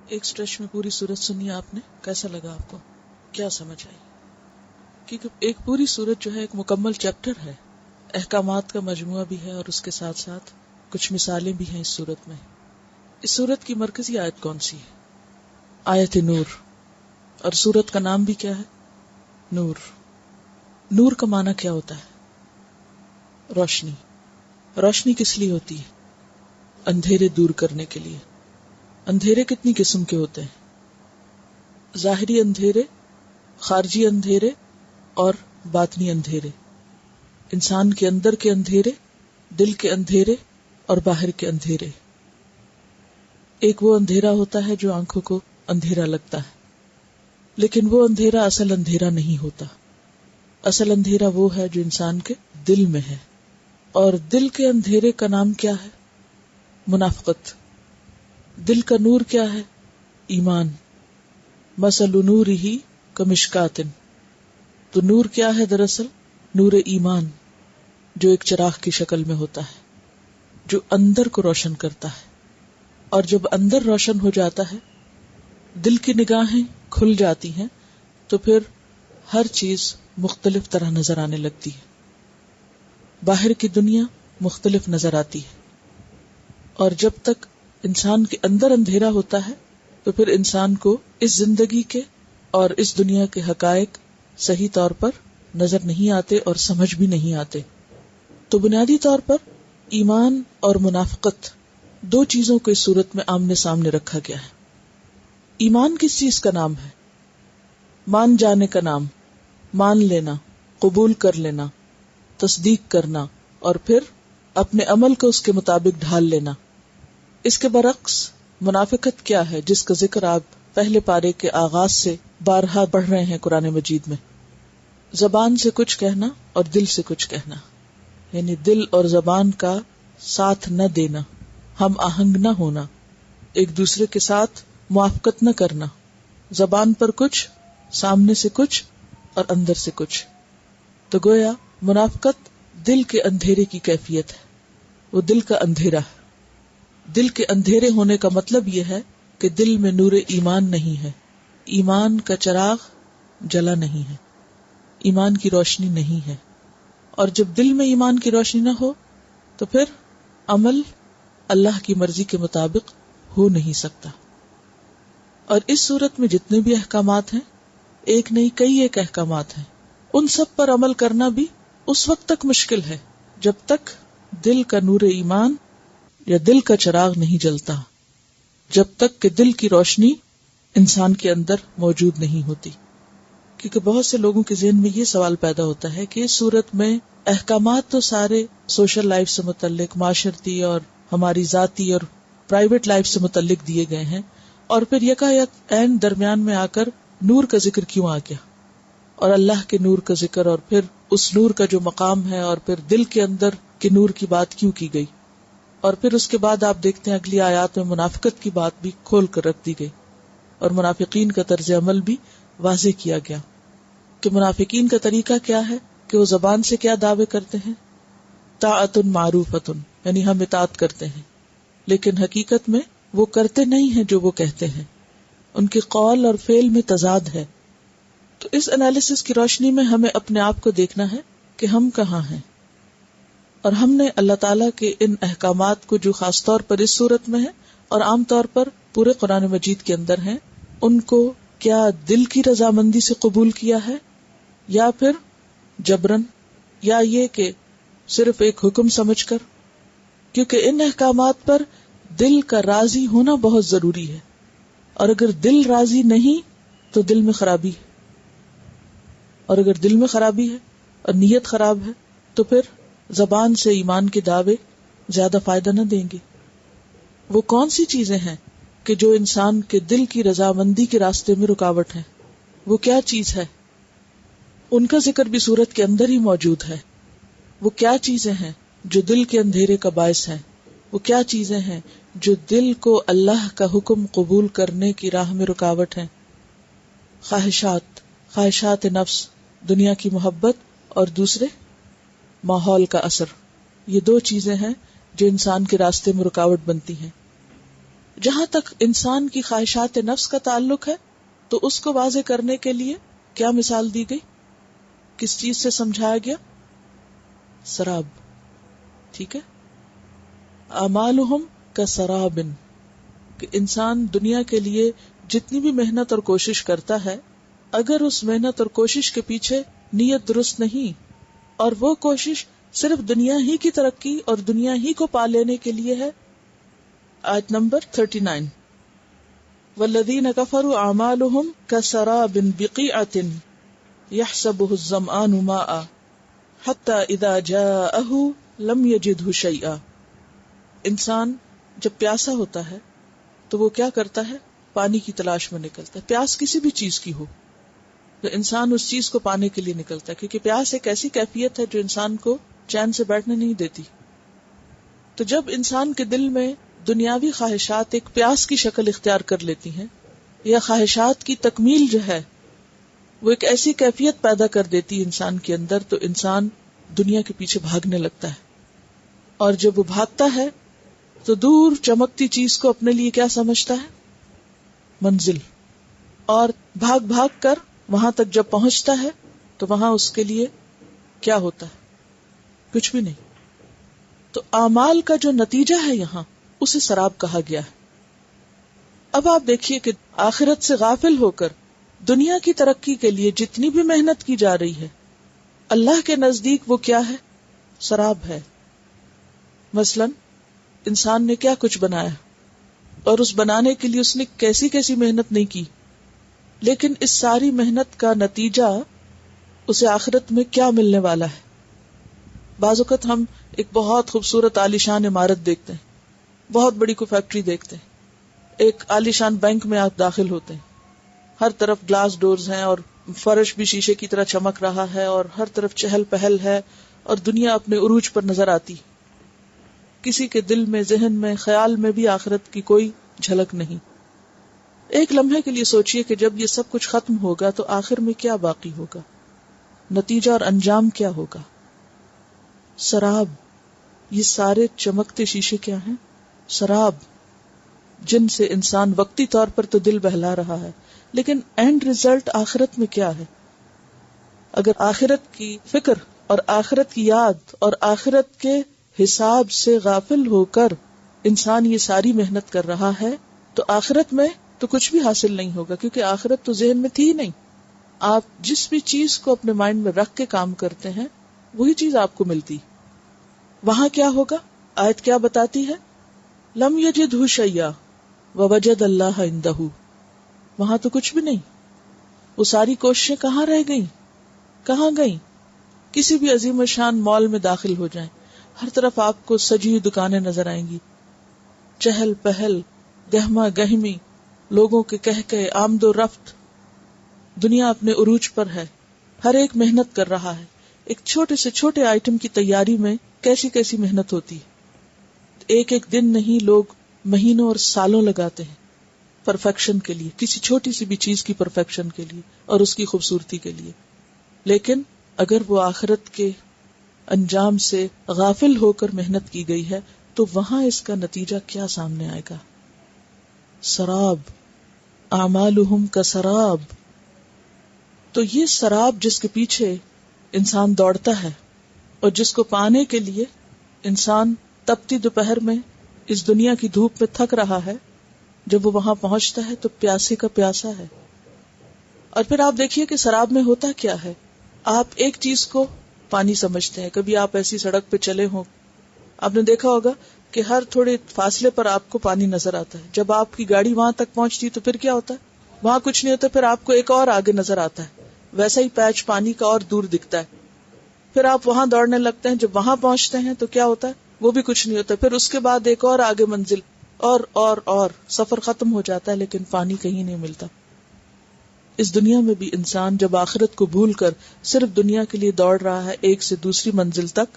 ایک اسٹریچ میں پوری سورت سنی آپ نے، کیسا لگا آپ کو؟ کیا سمجھ آئی؟ کیونکہ ایک پوری سورت جو ہے ایک مکمل چیپٹر ہے، احکامات کا مجموعہ بھی ہے، اور اس کے ساتھ ساتھ کچھ مثالیں بھی ہیں اس سورت میں۔ اس سورت کی مرکزی آیت کون سی ہے؟ آیت نور، اور سورت کا نام بھی کیا ہے؟ نور۔ نور کا معنی کیا ہوتا ہے؟ روشنی۔ روشنی کس لیے ہوتی ہے؟ اندھیرے دور کرنے کے لیے۔ اندھیرے کتنی قسم کے ہوتے ہیں؟ ظاہری اندھیرے، خارجی اندھیرے اور باطنی اندھیرے۔ انسان کے اندر کے اندھیرے، دل کے اندھیرے اور باہر کے اندھیرے۔ ایک وہ اندھیرا ہوتا ہے جو آنکھوں کو اندھیرا لگتا ہے، لیکن وہ اندھیرا اصل اندھیرا نہیں ہوتا۔ اصل اندھیرا وہ ہے جو انسان کے دل میں ہے، اور دل کے اندھیرے کا نام کیا ہے؟ منافقت۔ دل کا نور کیا ہے؟ ایمان۔ مثل نورہ کمشکات، تو نور کیا ہے دراصل؟ نور ایمان، جو ایک چراغ کی شکل میں ہوتا ہے، جو اندر کو روشن کرتا ہے، اور جب اندر روشن ہو جاتا ہے، دل کی نگاہیں کھل جاتی ہیں، تو پھر ہر چیز مختلف طرح نظر آنے لگتی ہے، باہر کی دنیا مختلف نظر آتی ہے۔ اور جب تک انسان کے اندر اندھیرا ہوتا ہے تو پھر انسان کو اس زندگی کے اور اس دنیا کے حقائق صحیح طور پر نظر نہیں آتے اور سمجھ بھی نہیں آتے۔ تو بنیادی طور پر ایمان اور منافقت دو چیزوں کو اس صورت میں آمنے سامنے رکھا گیا ہے۔ ایمان کس چیز کا نام ہے؟ مان جانے کا نام، مان لینا، قبول کر لینا، تصدیق کرنا، اور پھر اپنے عمل کو اس کے مطابق ڈھال لینا۔ اس کے برعکس منافقت کیا ہے، جس کا ذکر آپ پہلے پارے کے آغاز سے بارہا پڑھ رہے ہیں قرآن مجید میں۔ زبان سے کچھ کہنا اور دل سے کچھ کہنا، یعنی دل اور زبان کا ساتھ نہ دینا، ہم آہنگ نہ ہونا، ایک دوسرے کے ساتھ موافقت نہ کرنا، زبان پر کچھ، سامنے سے کچھ اور اندر سے کچھ۔ تو گویا منافقت دل کے اندھیرے کی کیفیت ہے، وہ دل کا اندھیرا ہے۔ دل کے اندھیرے ہونے کا مطلب یہ ہے کہ دل میں نور ایمان نہیں ہے، ایمان کا چراغ جلا نہیں ہے، ایمان کی روشنی نہیں ہے۔ اور جب دل میں ایمان کی روشنی نہ ہو تو پھر عمل اللہ کی مرضی کے مطابق ہو نہیں سکتا۔ اور اس صورت میں جتنے بھی احکامات ہیں، ایک نہیں کئی ایک احکامات ہیں، ان سب پر عمل کرنا بھی اس وقت تک مشکل ہے جب تک دل کا نور ایمان یا دل کا چراغ نہیں جلتا، جب تک کہ دل کی روشنی انسان کے اندر موجود نہیں ہوتی۔ کیونکہ بہت سے لوگوں کے ذہن میں یہ سوال پیدا ہوتا ہے کہ اس صورت میں احکامات تو سارے سوشل لائف سے متعلق، معاشرتی اور ہماری ذاتی اور پرائیویٹ لائف سے متعلق دیے گئے ہیں، اور پھر یکایک عین درمیان میں آ کر نور کا ذکر کیوں آ گیا، اور اللہ کے نور کا ذکر، اور پھر اس نور کا جو مقام ہے، اور پھر دل کے اندر کے نور کی بات کیوں کی گئی، اور پھر اس کے بعد آپ دیکھتے ہیں اگلی آیات میں منافقت کی بات بھی کھول کر رکھ دی گئی، اور منافقین کا طرز عمل بھی واضح کیا گیا کہ منافقین کا طریقہ کیا ہے، کہ وہ زبان سے کیا دعوے کرتے ہیں؟ طاعت معروفۃ، یعنی ہم اطاعت کرتے ہیں، لیکن حقیقت میں وہ کرتے نہیں ہیں جو وہ کہتے ہیں، ان کے قول اور فعل میں تضاد ہے۔ تو اس انالیسس کی روشنی میں ہمیں اپنے آپ کو دیکھنا ہے کہ ہم کہاں ہیں، اور ہم نے اللہ تعالیٰ کے ان احکامات کو جو خاص طور پر اس صورت میں ہے اور عام طور پر پورے قرآن مجید کے اندر ہیں، ان کو کیا دل کی رضامندی سے قبول کیا ہے، یا پھر جبرن، یا یہ کہ صرف ایک حکم سمجھ کر؟ کیونکہ ان احکامات پر دل کا راضی ہونا بہت ضروری ہے، اور اگر دل راضی نہیں تو دل میں خرابی ہے، اور اگر دل میں خرابی ہے اور نیت خراب ہے تو پھر زبان سے ایمان کے دعوے زیادہ فائدہ نہ دیں گے۔ وہ کون سی چیزیں ہیں کہ جو انسان کے دل کی رضامندی کے راستے میں رکاوٹ ہیں؟ وہ کیا چیز ہے؟ ان کا ذکر بھی سورت کے اندر ہی موجود ہے۔ وہ کیا چیزیں ہیں جو دل کے اندھیرے کا باعث ہیں؟ وہ کیا چیزیں ہیں جو دل کو اللہ کا حکم قبول کرنے کی راہ میں رکاوٹ ہیں؟ خواہشات نفس، دنیا کی محبت، اور دوسرے ماحول کا اثر۔ یہ دو چیزیں ہیں جو انسان کے راستے میں رکاوٹ بنتی ہیں۔ جہاں تک انسان کی خواہشات نفس کا تعلق ہے تو اس کو واضح کرنے کے لیے کیا مثال دی گئی، کس چیز سے سمجھایا گیا؟ سراب. ٹھیک ہے، اعمالہم کسراب، کہ انسان دنیا کے لیے جتنی بھی محنت اور کوشش کرتا ہے، اگر اس محنت اور کوشش کے پیچھے نیت درست نہیں اور وہ کوشش صرف دنیا ہی کی ترقی اور دنیا ہی کو پا لینے کے لیے ہے. آیت نمبر 39، والذین کفروا اعمالہم کسراب بقیعۃ یحسبہ الظمآن ماء حتی اذا جاءہ لم یجدہ شیئا. انسان جب پیاسا ہوتا ہے تو وہ کیا کرتا ہے؟ پانی کی تلاش میں نکلتا ہے. پیاس کسی بھی چیز کی ہو تو انسان اس چیز کو پانے کے لیے نکلتا ہے، کیونکہ پیاس ایک ایسی کیفیت ہے جو انسان کو چین سے بیٹھنے نہیں دیتی. تو جب انسان کے دل میں دنیاوی خواہشات ایک پیاس کی شکل اختیار کر لیتی ہیں، یا خواہشات کی تکمیل جو ہے وہ ایک ایسی کیفیت پیدا کر دیتی انسان کے اندر، تو انسان دنیا کے پیچھے بھاگنے لگتا ہے. اور جب وہ بھاگتا ہے تو دور چمکتی چیز کو اپنے لیے کیا سمجھتا ہے؟ منزل. اور بھاگ بھاگ کر وہاں تک جب پہنچتا ہے تو وہاں اس کے لیے کیا ہوتا ہے؟ کچھ بھی نہیں. تو اعمال کا جو نتیجہ ہے یہاں اسے سراب کہا گیا ہے. اب آپ دیکھیے کہ آخرت سے غافل ہو کر دنیا کی ترقی کے لیے جتنی بھی محنت کی جا رہی ہے، اللہ کے نزدیک وہ کیا ہے؟ سراب ہے. مثلا انسان نے کیا کچھ بنایا اور اس بنانے کے لیے اس نے کیسی کیسی محنت نہیں کی، لیکن اس ساری محنت کا نتیجہ اسے آخرت میں کیا ملنے والا ہے؟ بعض اوقات ہم ایک بہت خوبصورت عالیشان عمارت دیکھتے ہیں، بہت بڑی کوئی فیکٹری دیکھتے ہیں، ایک عالیشان بینک میں آپ داخل ہوتے ہیں، ہر طرف گلاس ڈورز ہیں اور فرش بھی شیشے کی طرح چمک رہا ہے اور ہر طرف چہل پہل ہے اور دنیا اپنے عروج پر نظر آتی. کسی کے دل میں، ذہن میں، خیال میں بھی آخرت کی کوئی جھلک نہیں. ایک لمحے کے لیے سوچئے کہ جب یہ سب کچھ ختم ہوگا تو آخر میں کیا باقی ہوگا، نتیجہ اور انجام کیا ہوگا؟ سراب. یہ سارے چمکتے شیشے کیا ہیں؟ سراب، جن سے انسان وقتی طور پر تو دل بہلا رہا ہے، لیکن اینڈ ریزلٹ آخرت میں کیا ہے؟ اگر آخرت کی فکر اور آخرت کی یاد اور آخرت کے حساب سے غافل ہو کر انسان یہ ساری محنت کر رہا ہے تو آخرت میں تو کچھ بھی حاصل نہیں ہوگا، کیونکہ آخرت تو ذہن میں تھی نہیں. آپ جس بھی چیز کو اپنے مائنڈ میں رکھ کے کام کرتے ہیں وہی چیز آپ کو ملتی. وہاں کیا ہوگا؟ آیت کیا بتاتی ہے؟ لم یجدہ شیئا ووجد اللہ عندہ. وہاں تو کچھ بھی نہیں. وہ ساری کوششیں کہاں رہ گئیں؟ کہاں گئیں؟ کسی بھی عظیم الشان مال میں داخل ہو جائیں، ہر طرف آپ کو سجی ہوئی دکانیں نظر آئیں گی، چہل پہل، گہما گہمی، لوگوں کے کہکہے، آمد و رفت. دنیا اپنے عروج پر ہے، ہر ایک محنت کر رہا ہے. ایک چھوٹے سے چھوٹے آئٹم کی تیاری میں کیسی کیسی محنت ہوتی ہے. ایک ایک دن نہیں، لوگ مہینوں اور سالوں لگاتے ہیں پرفیکشن کے لیے، کسی چھوٹی سی بھی چیز کی پرفیکشن کے لیے اور اس کی خوبصورتی کے لیے. لیکن اگر وہ آخرت کے انجام سے غافل ہو کر محنت کی گئی ہے تو وہاں اس کا نتیجہ کیا سامنے آئے گا؟ سراب. اعمالہم کسراب. تو یہ سراب جس کے پیچھے انسان دوڑتا ہے اور جس کو پانے کے لیے انسان تپتی دوپہر میں اس دنیا کی دھوپ میں تھک رہا ہے، جب وہ وہاں پہنچتا ہے تو پیاسے کا پیاسا ہے. اور پھر آپ دیکھیے کہ سراب میں ہوتا کیا ہے. آپ ایک چیز کو پانی سمجھتے ہیں. کبھی آپ ایسی سڑک پہ چلے ہوں، آپ نے دیکھا ہوگا کہ ہر تھوڑے فاصلے پر آپ کو پانی نظر آتا ہے. جب آپ کی گاڑی وہاں تک پہنچتی تو پھر کیا ہوتا ہے؟ وہاں کچھ نہیں ہوتا، پھر آپ کو ایک اور آگے نظر آتا ہے، ویسا ہی پیچ پانی کا اور دور دکھتا ہے. پھر آپ وہاں دوڑنے لگتے ہیں، جب وہاں پہنچتے ہیں تو کیا ہوتا ہے؟ وہ بھی کچھ نہیں ہوتا. پھر اس کے بعد ایک اور آگے منزل اور سفر ختم ہو جاتا ہے، لیکن پانی کہیں نہیں ملتا. اس دنیا میں بھی انسان جب آخرت کو بھول کر صرف دنیا کے لیے دوڑ رہا ہے ایک سے دوسری منزل تک،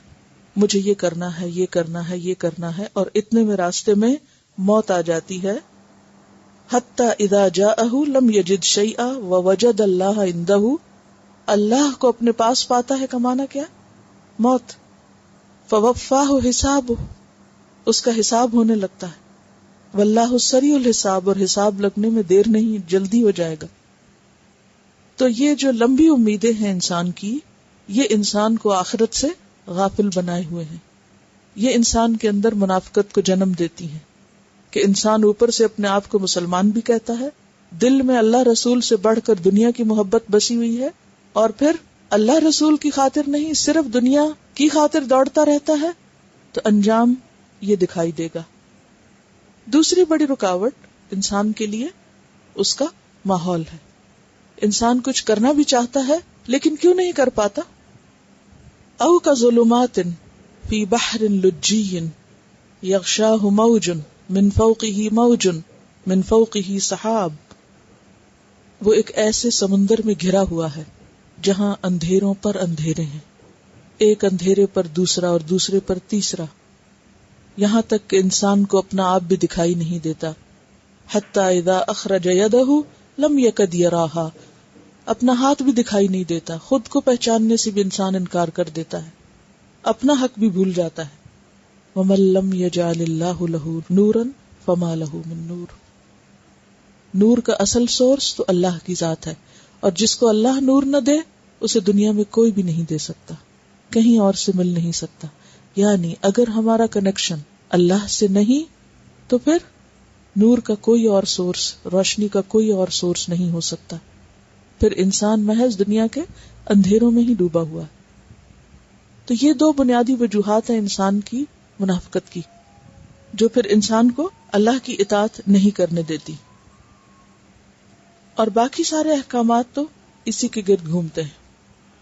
مجھے یہ کرنا ہے، یہ کرنا ہے، یہ کرنا ہے، اور اتنے میں راستے میں موت آ جاتی ہے. حتی اذا جاءہ لم یجد شیئا ووجد اللہ عندہ. اللہ کو اپنے پاس پاتا ہے کا معنی کیا؟ موت. فوفاہ حسابہ، اس کا حساب ہونے لگتا ہے. واللہ سریع الحساب، اور حساب لگنے میں دیر نہیں، جلدی ہو جائے گا. تو یہ جو لمبی امیدیں ہیں انسان کی، یہ انسان کو آخرت سے غافل بنائے ہوئے ہیں. یہ انسان کے اندر منافقت کو جنم دیتی ہیں کہ انسان اوپر سے اپنے آپ کو مسلمان بھی کہتا ہے، دل میں اللہ رسول سے بڑھ کر دنیا کی محبت بسی ہوئی ہے، اور پھر اللہ رسول کی خاطر نہیں، صرف دنیا کی خاطر دوڑتا رہتا ہے، تو انجام یہ دکھائی دے گا. دوسری بڑی رکاوٹ انسان کے لیے اس کا ماحول ہے. انسان کچھ کرنا بھی چاہتا ہے لیکن کیوں نہیں کر پاتا؟ او کا ظلمات فی بحر لجی یغشاہ موج من فوقہ موج من فوقہ سحاب. وہ ایک ایسے سمندر میں گھرا ہوا ہے جہاں اندھیروں پر اندھیرے ہیں، ایک اندھیرے پر دوسرا اور دوسرے پر تیسرا، یہاں تک کہ انسان کو اپنا آپ بھی دکھائی نہیں دیتا. حتی اذا اخرج یدہ لم یکد یراہا، اپنا ہاتھ بھی دکھائی نہیں دیتا، خود کو پہچاننے سے بھی انسان انکار کر دیتا ہے، اپنا حق بھی بھول جاتا ہے. ومن لم یجعل اللہ لہ نورا فما لہ من نور. نور کا اصل سورس تو اللہ کی ذات ہے، اور جس کو اللہ نور نہ دے اسے دنیا میں کوئی بھی نہیں دے سکتا، کہیں اور سے مل نہیں سکتا. یعنی اگر ہمارا کنیکشن اللہ سے نہیں تو پھر نور کا کوئی اور سورس، روشنی کا کوئی اور سورس نہیں ہو سکتا. پھر انسان محض دنیا کے اندھیروں میں ہی ڈوبا ہوا ہے. تو یہ دو بنیادی وجوہات ہیں انسان کی منافقت کی، جو پھر انسان کو اللہ کی اطاعت نہیں کرنے دیتی. اور باقی سارے احکامات تو اسی کے گرد گھومتے ہیں،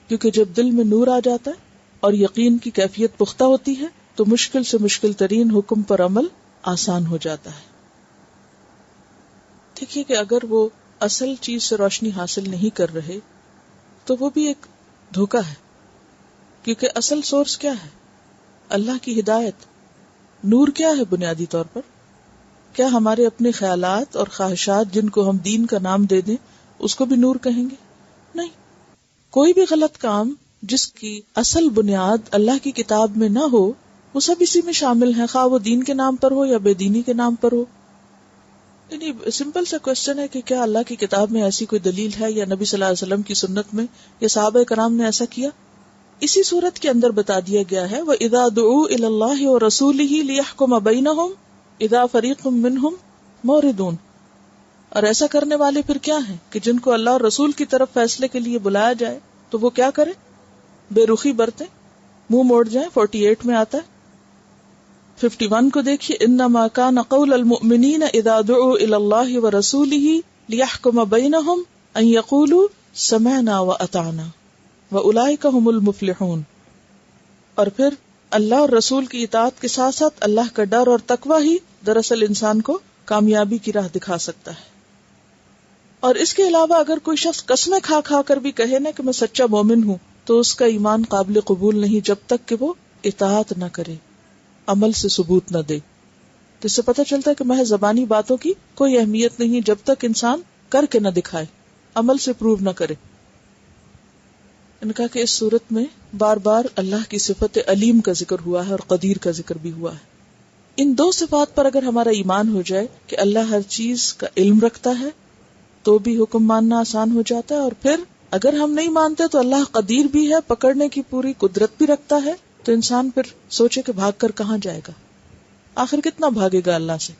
کیونکہ جب دل میں نور آ جاتا ہے اور یقین کی کیفیت پختہ ہوتی ہے تو مشکل سے مشکل ترین حکم پر عمل آسان ہو جاتا ہے. دیکھیے کہ اگر وہ اصل چیز سے روشنی حاصل نہیں کر رہے تو وہ بھی ایک دھوکہ ہے، کیونکہ اصل سورس کیا ہے؟ اللہ کی ہدایت. نور کیا ہے بنیادی طور پر؟ کیا ہمارے اپنے خیالات اور خواہشات جن کو ہم دین کا نام دے دیں اس کو بھی نور کہیں گے؟ نہیں. کوئی بھی غلط کام جس کی اصل بنیاد اللہ کی کتاب میں نہ ہو وہ سب اسی میں شامل ہیں، خواہ وہ دین کے نام پر ہو یا بے دینی کے نام پر ہو. یعنی سمپل سا کوشچن ہے کہ کیا اللہ کی کتاب میں ایسی کوئی دلیل ہے یا نبی صلی اللہ علیہ وسلم کی سنت میں یا صحابہ کرام نے ایسا کیا؟ اسی صورت کے اندر بتا دیا گیا ہے وَإِذَا دُعُوا إِلَى اللَّهِ وَرَسُولِهِ لِيَحْكُمَ بَيْنَهُمْ إِذَا فَرِيقٌ مِّنْهُمْ مُعْرِضُونَ. اور ایسا کرنے والے پھر کیا ہیں کہ جن کو اللہ اور رسول کی طرف فیصلے کے لیے بلایا جائے تو وہ کیا کریں؟ بے رخی برتیں، منہ موڑ جائیں. 48 میں آتا ہے. 51 کو دیکھیے انما کان قول المؤمنین اذا دعوا الى اللہ ورسولہ لیحکم بینہم ان یقولوا سمعنا واطعنا واولئک هم المفلحون. اور پھر اللہ اور رسول کی اطاعت کے ساتھ ساتھ اللہ کا ڈر اور تقوی ہی دراصل انسان کو کامیابی کی راہ دکھا سکتا ہے. اور اس کے علاوہ اگر کوئی شخص قسمیں کھا کھا کر بھی کہے نا کہ میں سچا مومن ہوں تو اس کا ایمان قابل قبول نہیں جب تک کہ وہ اطاعت نہ کرے، عمل سے ثبوت نہ دے. تو اس سے پتہ چلتا ہے کہ محض زبانی باتوں کی کوئی اہمیت نہیں جب تک انسان کر کے نہ دکھائے، عمل سے پروو نہ کرے. ان کا کہ اس صورت میں بار بار اللہ کی صفت علیم کا ذکر ہوا ہے اور قدیر کا ذکر بھی ہوا ہے. ان دو صفات پر اگر ہمارا ایمان ہو جائے کہ اللہ ہر چیز کا علم رکھتا ہے تو بھی حکم ماننا آسان ہو جاتا ہے. اور پھر اگر ہم نہیں مانتے تو اللہ قدیر بھی ہے، پکڑنے کی پوری قدرت بھی رکھتا ہے. تو انسان پھر سوچے کہ بھاگ کر کہاں جائے گا، آخر کتنا بھاگے گا اللہ سے.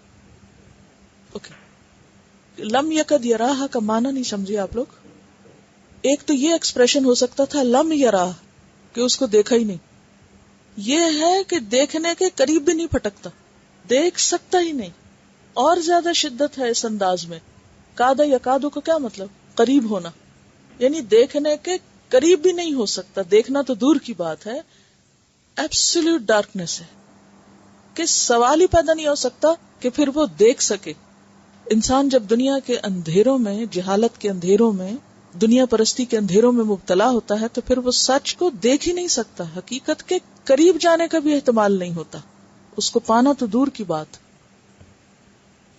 لم یکد یراہ کا معنی نہیں سمجھے آپ لوگ. ایک تو یہ ایکسپریشن ہو سکتا تھا لم یراہ کہ اس کو دیکھا ہی نہیں. یہ ہے کہ دیکھنے کے قریب بھی نہیں پھٹکتا، دیکھ سکتا ہی نہیں. اور زیادہ شدت ہے اس انداز میں. کادہ یکادو کا کیا مطلب؟ قریب ہونا، یعنی دیکھنے کے قریب بھی نہیں ہو سکتا. دیکھنا تو دور کی بات ہے، ایبسولوٹ ڈارکنیس ہے کہ سوال ہی پیدا نہیں ہو سکتا کہ پھر وہ دیکھ سکے. انسان جب دنیا کے اندھیروں میں، جہالت کے اندھیروں میں، دنیا پرستی کے اندھیروں میں مبتلا ہوتا ہے تو پھر وہ سچ کو دیکھ ہی نہیں سکتا، حقیقت کے قریب جانے کا بھی احتمال نہیں ہوتا، اس کو پانا تو دور کی بات.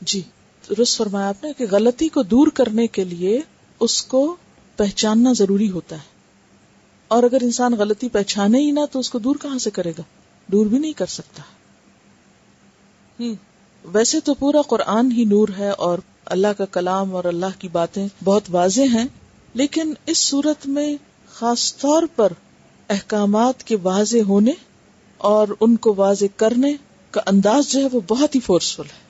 جی درست فرمایا آپ نے کہ غلطی کو دور کرنے کے لیے اس کو پہچاننا ضروری ہوتا ہے. اور اگر انسان غلطی پہچانے ہی نہ تو اس کو دور کہاں سے کرے گا؟ دور بھی نہیں کر سکتا. ویسے تو پورا قرآن ہی نور ہے اور اللہ کا کلام اور اللہ کی باتیں بہت واضح ہیں، لیکن اس صورت میں خاص طور پر احکامات کے واضح ہونے اور ان کو واضح کرنے کا انداز جو ہے وہ بہت ہی فورسفل ہے،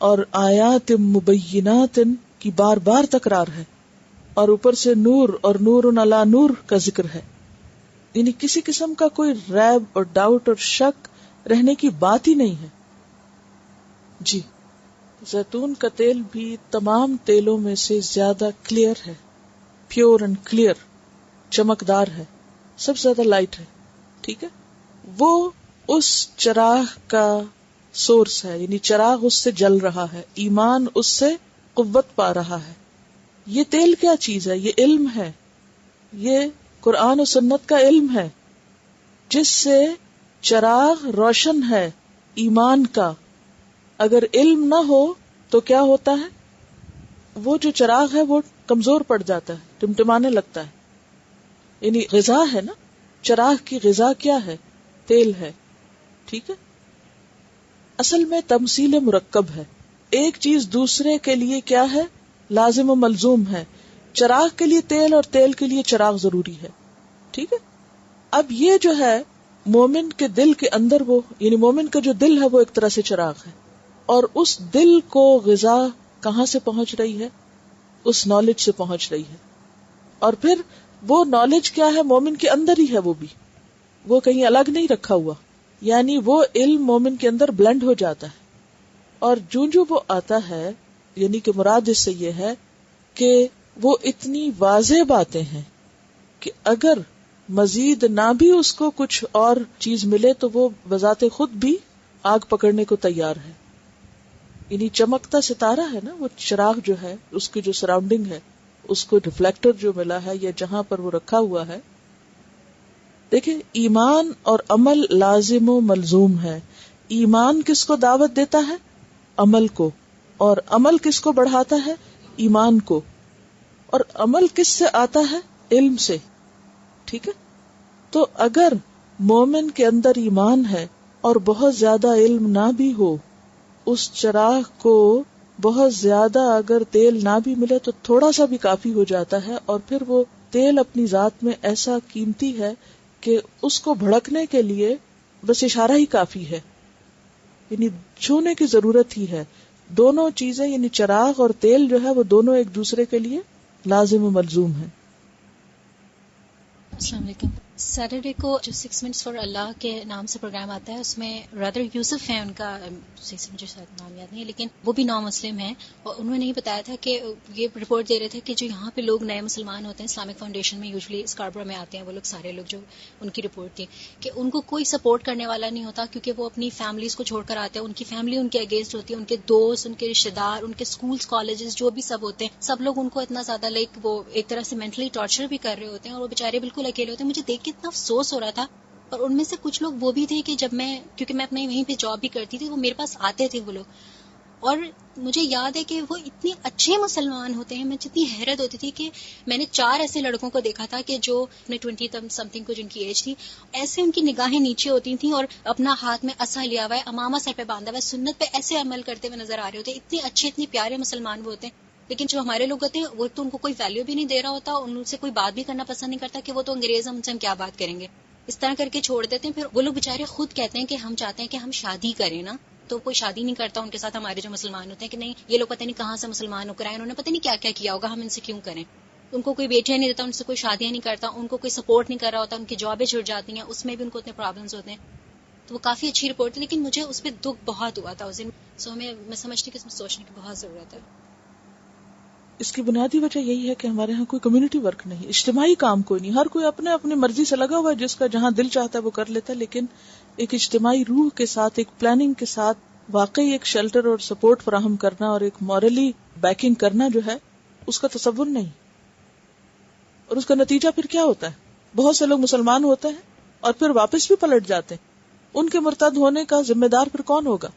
اور آیات مبینات کی بار بار تکرار ہے، اور اوپر سے نور اور نور علی نور کا ذکر ہے، یعنی کسی قسم کا کوئی ریب اور ڈاؤٹ اور شک رہنے کی بات ہی نہیں ہے. جی، زیتون کا تیل بھی تمام تیلوں میں سے زیادہ کلیئر ہے، پیور اینڈ کلیئر، چمکدار ہے، سب سے زیادہ لائٹ ہے. ٹھیک ہے، وہ اس چراغ کا سورس ہے، یعنی چراغ اس سے جل رہا ہے، ایمان اس سے قوت پا رہا ہے. یہ تیل کیا چیز ہے؟ یہ علم ہے، یہ قرآن و سنت کا علم ہے جس سے چراغ روشن ہے ایمان کا. اگر علم نہ ہو تو کیا ہوتا ہے؟ وہ جو چراغ ہے وہ کمزور پڑ جاتا ہے، ٹمٹمانے لگتا ہے. یعنی غذا ہے نا، چراغ کی غذا کیا ہے؟ تیل ہے. ٹھیک ہے، اصل میں تمثیل مرکب ہے، ایک چیز دوسرے کے لیے کیا ہے؟ لازم و ملزوم ہے. چراغ کے لیے تیل اور تیل کے لیے چراغ ضروری ہے. ٹھیک ہے، اب یہ جو ہے مومن کے دل کے اندر، وہ یعنی مومن کا جو دل ہے وہ ایک طرح سے چراغ ہے، اور اس دل کو غذا کہاں سے پہنچ رہی ہے؟ اس نالج سے پہنچ رہی ہے. اور پھر وہ نالج کیا ہے؟ مومن کے اندر ہی ہے، وہ بھی وہ کہیں الگ نہیں رکھا ہوا، یعنی وہ علم مومن کے اندر بلینڈ ہو جاتا ہے. اور جو وہ آتا ہے، یعنی کہ مراد اس سے یہ ہے کہ وہ اتنی واضح باتیں ہیں کہ اگر مزید نہ بھی اس کو کچھ اور چیز ملے تو وہ بذات خود بھی آگ پکڑنے کو تیار ہے. یعنی چمکتا ستارہ ہے نا، وہ چراغ جو ہے، اس کی جو سراؤنڈنگ ہے، اس کو ریفلیکٹر جو ملا ہے یا جہاں پر وہ رکھا ہوا ہے. دیکھیں، ایمان اور عمل لازم و ملزوم ہے. ایمان کس کو دعوت دیتا ہے؟ عمل کو. اور عمل کس کو بڑھاتا ہے؟ ایمان کو. اور عمل کس سے آتا ہے؟ علم سے. ٹھیک ہے، تو اگر مومن کے اندر ایمان ہے اور بہت زیادہ علم نہ بھی ہو، اس چراغ کو بہت زیادہ اگر تیل نہ بھی ملے تو تھوڑا سا بھی کافی ہو جاتا ہے، اور پھر وہ تیل اپنی ذات میں ایسا قیمتی ہے کہ اس کو بھڑکنے کے لیے بس اشارہ ہی کافی ہے، یعنی چھونے کی ضرورت ہی ہے. دونوں چیزیں یعنی چراغ اور تیل جو ہے وہ دونوں ایک دوسرے کے لیے لازم و ملزوم ہیں. السلام علیکم. سیٹرڈے کو جو 6 منٹس فار اللہ کے نام سے پروگرام آتا ہے، اس میں برادر یوسف ہیں، ان کا مجھے شاید نام یاد نہیں ہے، لیکن وہ بھی نان مسلم ہیں، اور انہوں نے یہ بتایا تھا کہ یہ رپورٹ دے رہے تھے کہ جو یہاں پہ لوگ نئے مسلمان ہوتے ہیں اسلامک فاؤنڈیشن میں، یوزلی اسکاربرو میں آتے ہیں وہ لوگ، سارے لوگ جو ان کی رپورٹ تھی کہ ان کو کوئی سپورٹ کرنے والا نہیں ہوتا، کیونکہ وہ اپنی فیملیز کو چھوڑ کر آتے ہیں، ان کی فیملی ان کے اگینسٹ ہوتی ہے، ان کے دوست، ان کے رشتے دار، ان کے اسکولس، کالجز جو بھی سب ہوتے ہیں، سب لوگ ان کو اتنا زیادہ وہ ایک طرح سے مینٹلی ٹارچر بھی کر رہے ہوتے ہیں، اور وہ بیچارے بالکل اکیلے ہوتے ہیں. مجھے دیکھ کے اتنا افسوس ہو رہا تھا. اور ان میں سے کچھ لوگ وہ بھی تھے کہ جب کیونکہ میں اپنے وہیں پہ جاب بھی کرتی تھی، وہ میرے پاس آتے تھے وہ لوگ، اور مجھے یاد ہے کہ وہ اتنے اچھے مسلمان ہوتے ہیں. مجھے اتنی حیرت ہوتی تھی کہ میں نے 4 ایسے لڑکوں کو دیکھا تھا کہ جو اپنے 20 سمتھنگ کو جن کی ایج تھی، ایسے ان کی نگاہیں نیچے ہوتی تھیں اور اپنا ہاتھ میں عصا لیا ہوا ہے، امامہ سر پہ باندھا ہوا ہے، سنت پہ ایسے عمل کرتے ہوئے نظر آ رہے ہوتے ہیں. اتنے اچھے اتنے پیارے مسلمان وہ ہوتے ہیں. لیکن جو ہمارے لوگ ہوتے ہیں وہ تو ان کو کوئی ویلیو بھی نہیں دے رہا ہوتا، ان سے کوئی بات بھی کرنا پسند نہیں کرتا کہ وہ تو انگریز، ہم سے ہم کیا بات کریں گے، اس طرح کر کے چھوڑ دیتے ہیں. پھر وہ لوگ بےچارے خود کہتے ہیں کہ ہم چاہتے ہیں کہ ہم شادی کریں نا، تو کوئی شادی نہیں کرتا ان کے ساتھ. ہمارے جو مسلمان ہوتے ہیں کہ نہیں، یہ لوگ پتہ نہیں کہاں سے مسلمان ہو کر آئے، انہوں نے پتہ نہیں کیا کیا کیا ہوگا، ہم ان سے کیوں کریں. ان کو کوئی بیٹیاں نہیں دیتا، ان سے کوئی شادیاں نہیں کرتا، ان کو کوئی سپورٹ نہیں کر رہا ہوتا، ان کی جابیں چھوٹ جاتی ہیں، اس میں بھی ان کو اتنے پرابلمز ہوتے ہیں. تو وہ کافی اچھی رپورٹ تھی، لیکن مجھے اس پہ دکھ بہت ہوا تھا اس دن. میں سمجھتی کہ اس میں سوچنے کی بہت ضرورت ہے. اس کی بنیادی وجہ یہی ہے کہ ہمارے ہاں کوئی کمیونٹی ورک نہیں، اجتماعی کام کوئی نہیں. ہر کوئی اپنے اپنی مرضی سے لگا ہوا ہے، جس کا جہاں دل چاہتا ہے وہ کر لیتا ہے، لیکن ایک اجتماعی روح کے ساتھ، ایک پلاننگ کے ساتھ واقعی ایک شیلٹر اور سپورٹ فراہم کرنا اور ایک مورلی بیکنگ کرنا جو ہے اس کا تصور نہیں. اور اس کا نتیجہ پھر کیا ہوتا ہے؟ بہت سے لوگ مسلمان ہوتے ہیں اور پھر واپس بھی پلٹ جاتے ہیں. ان کے مرتد ہونے کا ذمہ دار پھر کون ہوگا؟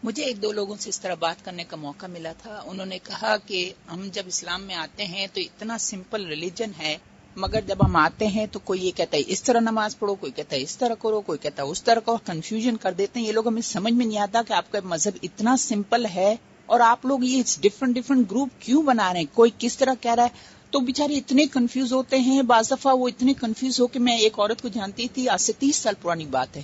مجھے 1-2 لوگوں سے اس طرح بات کرنے کا موقع ملا تھا. انہوں نے کہا کہ ہم جب اسلام میں آتے ہیں تو اتنا سمپل ریلیجن ہے مگر جب ہم آتے ہیں تو کوئی یہ کہتا ہے اس طرح نماز پڑھو، کوئی کہتا ہے اس طرح کرو، کوئی کہتا ہے اس طرح کرو، کنفیوژن کر دیتے ہیں یہ لوگ. ہمیں سمجھ میں نہیں آتا کہ آپ کا مذہب اتنا سمپل ہے اور آپ لوگ یہ ڈفرنٹ گروپ کیوں بنا رہے ہیں، کوئی کس طرح کہہ رہا ہے. تو بیچارے اتنے کنفیوز ہوتے ہیں. بعض دفعہ وہ اتنے کنفیوز ہو کہ میں ایک عورت کو جانتی تھی، آج سے 30 سال پرانی بات ہے،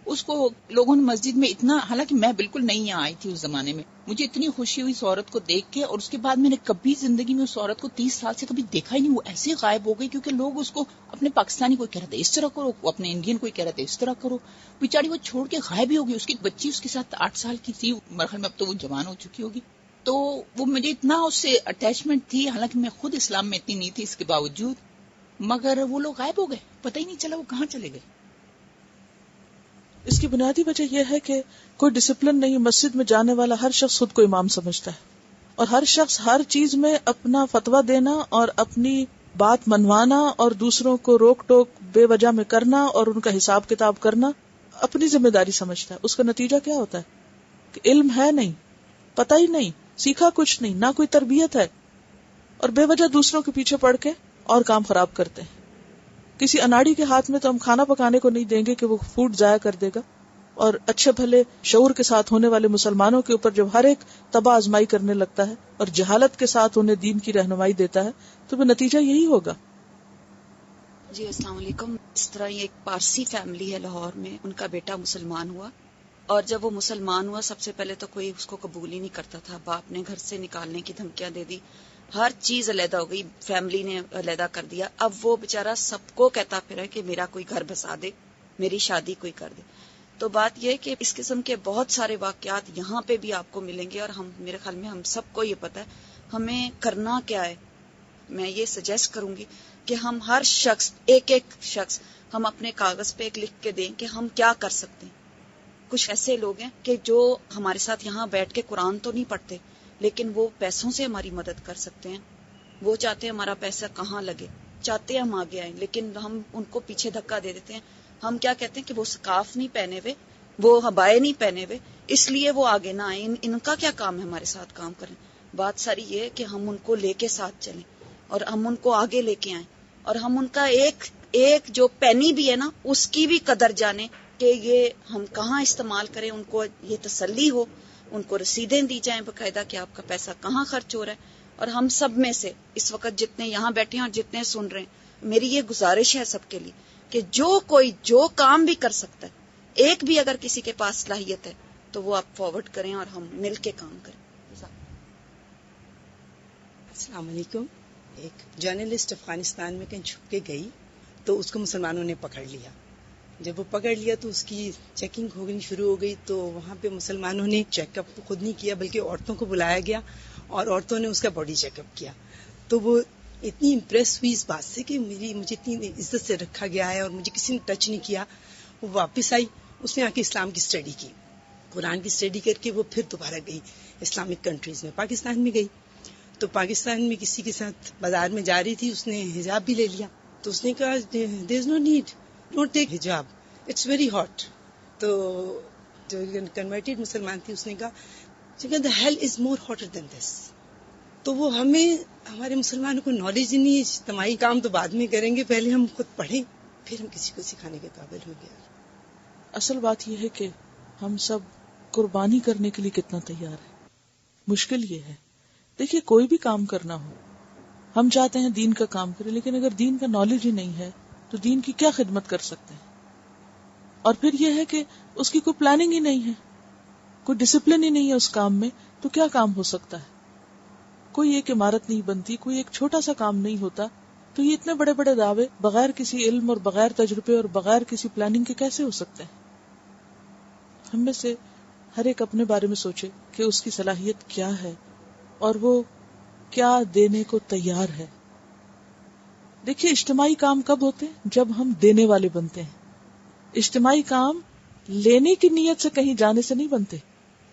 اس کو لوگوں نے مسجد میں اتنا، حالانکہ میں بالکل نہیں یہاں آئی تھی اس زمانے میں، مجھے اتنی خوشی ہوئی اس عورت کو دیکھ کے. اور اس کے بعد میں نے کبھی زندگی میں اس عورت کو 30 سال سے کبھی دیکھا ہی نہیں. وہ ایسے غائب ہو گئی کیونکہ لوگ اس کو اپنے پاکستانی کوئی کہہ رہے تھے اس طرح کرو، وہ اپنے انڈین کوئی کہہ رہے تھے اس طرح کرو. بیچاری وہ چھوڑ کے غائب ہی ہو گئی. اس کی بچی اس کے ساتھ 8 سال کی تھی، مرحل میں اب تو وہ جوان ہو چکی ہوگی. تو وہ مجھے اتنا اس سے اٹیچمنٹ تھی، حالانکہ میں خود اسلام میں اتنی نہیں تھی اس کے باوجود، مگر وہ لوگ غائب ہو گئے، پتہ ہی نہیں چلا وہ کہاں چلے گئے. اس کی بنیادی وجہ یہ ہے کہ کوئی ڈسپلن نہیں. مسجد میں جانے والا ہر شخص خود کو امام سمجھتا ہے اور ہر شخص ہر چیز میں اپنا فتویٰ دینا اور اپنی بات منوانا اور دوسروں کو روک ٹوک بے وجہ میں کرنا اور ان کا حساب کتاب کرنا اپنی ذمہ داری سمجھتا ہے. اس کا نتیجہ کیا ہوتا ہے کہ علم ہے نہیں، پتہ ہی نہیں، سیکھا کچھ نہیں، نہ کوئی تربیت ہے، اور بے وجہ دوسروں کے پیچھے پڑ کے اور کام خراب کرتے ہیں. کسی اناڑی کے ہاتھ میں تو ہم کھانا پکانے کو نہیں دیں گے کہ وہ فوڈ ضائع کر دے گا، اور اچھے بھلے شعور کے ساتھ ہونے والے مسلمانوں کے اوپر جب ہر ایک تباہ آزمائی کرنے لگتا ہے اور جہالت کے ساتھ انہیں دین کی رہنمائی دیتا ہے تو وہ نتیجہ یہی ہوگا. جی السلام علیکم. اس طرح یہ ایک پارسی فیملی ہے لاہور میں، ان کا بیٹا مسلمان ہوا، اور جب وہ مسلمان ہوا سب سے پہلے تو کوئی اس کو قبول ہی نہیں کرتا تھا. باپ نے گھر سے نکالنے کی دھمکیاں دے دی، ہر چیز علیحدہ ہو گئی، فیملی نے علیحدہ کر دیا. اب وہ بیچارہ سب کو کہتا پھرا کہ میرا کوئی گھر بسا دے، میری شادی کوئی کر دے. تو بات یہ ہے کہ اس قسم کے بہت سارے واقعات یہاں پہ بھی آپ کو ملیں گے، اور میرے خیال میں ہم سب کو یہ پتہ ہے ہمیں کرنا کیا ہے. میں یہ سجیسٹ کروں گی کہ ہم ہر شخص ایک شخص ہم اپنے کاغذ پہ ایک لکھ کے دیں کہ ہم کیا کر سکتے ہیں. کچھ ایسے لوگ ہیں کہ جو ہمارے ساتھ یہاں بیٹھ کے قرآن تو نہیں پڑھتے لیکن وہ پیسوں سے ہماری مدد کر سکتے ہیں. وہ چاہتے ہیں ہمارا پیسہ کہاں لگے، چاہتے ہیں ہم آگے آئیں، لیکن ہم ان کو پیچھے دھکا دے دیتے ہیں. ہم کیا کہتے ہیں کہ وہ سکارف نہیں پہنے ہوئے، وہ ہبائے نہیں پہنے ہوئے، اس لیے وہ آگے نہ آئیں. ان کا کیا کام ہے ہمارے ساتھ کام کریں. بات ساری یہ ہے کہ ہم ان کو لے کے ساتھ چلیں اور ہم ان کو آگے لے کے آئیں، اور ہم ان کا ایک جو پینی بھی ہے نا اس کی بھی قدر جانیں کہ یہ ہم کہاں استعمال کریں. ان کو یہ تسلی ہو، ان کو رسیدیں دی جائیں باقاعدہ کہ آپ کا پیسہ کہاں خرچ ہو رہا ہے. اور ہم سب میں سے اس وقت جتنے یہاں بیٹھے ہیں اور جتنے سن رہے ہیں، میری یہ گزارش ہے سب کے لیے کہ کوئی جو کام بھی کر سکتا ہے، ایک بھی اگر کسی کے پاس صلاحیت ہے تو وہ آپ فارورڈ کریں اور ہم مل کے کام کریں. السلام علیکم. ایک جرنلسٹ افغانستان میں کہیں چھپ کے گئی تو اس کو مسلمانوں نے پکڑ لیا. جب وہ پکڑ لیا تو اس کی چیکنگ ہو گئی شروع ہو گئی. تو وہاں پہ مسلمانوں نے چیک اپ خود نہیں کیا بلکہ عورتوں کو بلایا گیا اور عورتوں نے اس کا باڈی چیک اپ کیا. تو وہ اتنی امپریس ہوئی اس بات سے کہ مجھے اتنی عزت سے رکھا گیا ہے اور مجھے کسی نے ٹچ نہیں کیا. وہ واپس آئی، اس نے آ کے اسلام کی اسٹڈی کی، قرآن کی اسٹڈی کر کے وہ پھر دوبارہ گئی اسلامک کنٹریز میں، پاکستان میں گئی. تو پاکستان میں کسی کے ساتھ بازار میں جا رہی تھی، اس نے حجاب بھی لے لیا. تو اس نے کہا دیر از نو نیڈ، ڈونٹ ٹیک حجاب، اٹس ویری ہاٹ. تو جو کنورٹیڈ مسلمان تھی اس نے کہا دا ہیل از مور ہاٹر دین دس. تو وہ ہمارے مسلمانوں کو نالج ہی نہیں. اجتماعی کام تو بعد میں کریں گے، پہلے ہم خود پڑھیں پھر ہم کسی کو سکھانے کے قابل ہوں گے. اصل بات یہ ہے کہ ہم سب قربانی کرنے کے لیے کتنا تیار ہے. مشکل یہ ہے، دیکھیے کوئی بھی کام کرنا ہو، ہم چاہتے ہیں دین کا کام کریں، لیکن اگر دین کا نالج ہی نہیں ہے تو دین کی کیا خدمت کر سکتے ہیں. اور پھر یہ ہے کہ اس کی کوئی پلاننگ ہی نہیں ہے، کوئی ڈسپلن ہی نہیں ہے اس کام میں، تو کیا کام ہو سکتا ہے. کوئی ایک عمارت نہیں بنتی، کوئی ایک چھوٹا سا کام نہیں ہوتا. تو یہ اتنے بڑے بڑے دعوے بغیر کسی علم اور بغیر تجربے اور بغیر کسی پلاننگ کے کیسے ہو سکتے ہیں. ہم میں سے ہر ایک اپنے بارے میں سوچے کہ اس کی صلاحیت کیا ہے اور وہ کیا دینے کو تیار ہے. دیکھیے اجتماعی کام کب ہوتے ہیں؟ جب ہم دینے والے بنتے ہیں. اجتماعی کام لینے کی نیت سے کہیں جانے سے نہیں بنتے.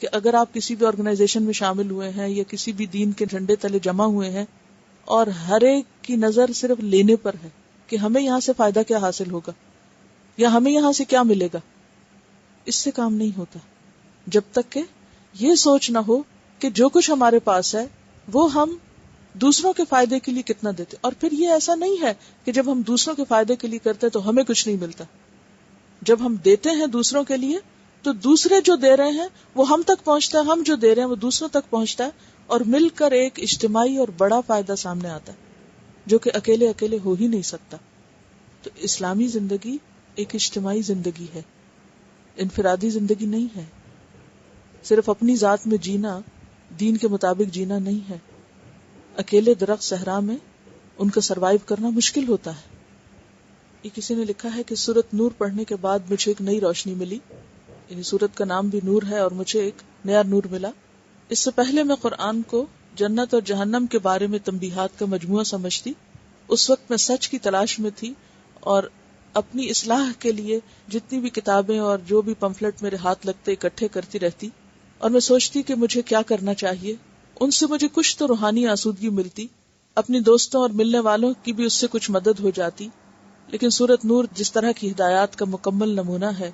کہ اگر آپ کسی بھی آرگنائزیشن میں شامل ہوئے ہیں یا کسی بھی دین کے جھنڈے تلے جمع ہوئے ہیں اور ہر ایک کی نظر صرف لینے پر ہے کہ ہمیں یہاں سے فائدہ کیا حاصل ہوگا یا ہمیں یہاں سے کیا ملے گا، اس سے کام نہیں ہوتا. جب تک کہ یہ سوچ نہ ہو کہ جو کچھ ہمارے پاس ہے وہ ہم دوسروں کے فائدے کے لیے کتنا دیتے. اور پھر یہ ایسا نہیں ہے کہ جب ہم دوسروں کے فائدے کے لیے کرتے تو ہمیں کچھ نہیں ملتا. جب ہم دیتے ہیں دوسروں کے لیے تو دوسرے جو دے رہے ہیں وہ ہم تک پہنچتا ہے, ہم جو دے رہے ہیں وہ دوسروں تک پہنچتا ہے, اور مل کر ایک اجتماعی اور بڑا فائدہ سامنے آتا ہے جو کہ اکیلے اکیلے ہو ہی نہیں سکتا. تو اسلامی زندگی ایک اجتماعی زندگی ہے, انفرادی زندگی نہیں ہے. صرف اپنی ذات میں جینا, دین کے مطابق جینا نہیں ہے. اکیلے درخت صحرا میں ان کا سروائیو کرنا مشکل ہوتا ہے. یہ کسی نے لکھا ہے کہ سورت نور پڑھنے کے بعد مجھے ایک نئی روشنی ملی, یعنی سورت کا نام بھی نور ہے اور مجھے ایک نیا نور ملا. اس سے پہلے میں قرآن کو جنت اور جہنم کے بارے میں تنبیہات کا مجموعہ سمجھتی. اس وقت میں سچ کی تلاش میں تھی اور اپنی اصلاح کے لیے جتنی بھی کتابیں اور جو بھی پمفلٹ میرے ہاتھ لگتے اکٹھے کرتی رہتی, اور میں سوچتی کہ مجھے کیا کرنا چاہیے. ان سے مجھے کچھ تو روحانی آسودگی ملتی, اپنی دوستوں اور ملنے والوں کی بھی اس سے کچھ مدد ہو جاتی. لیکن سورت نور جس طرح کی ہدایات کا مکمل نمونہ ہے,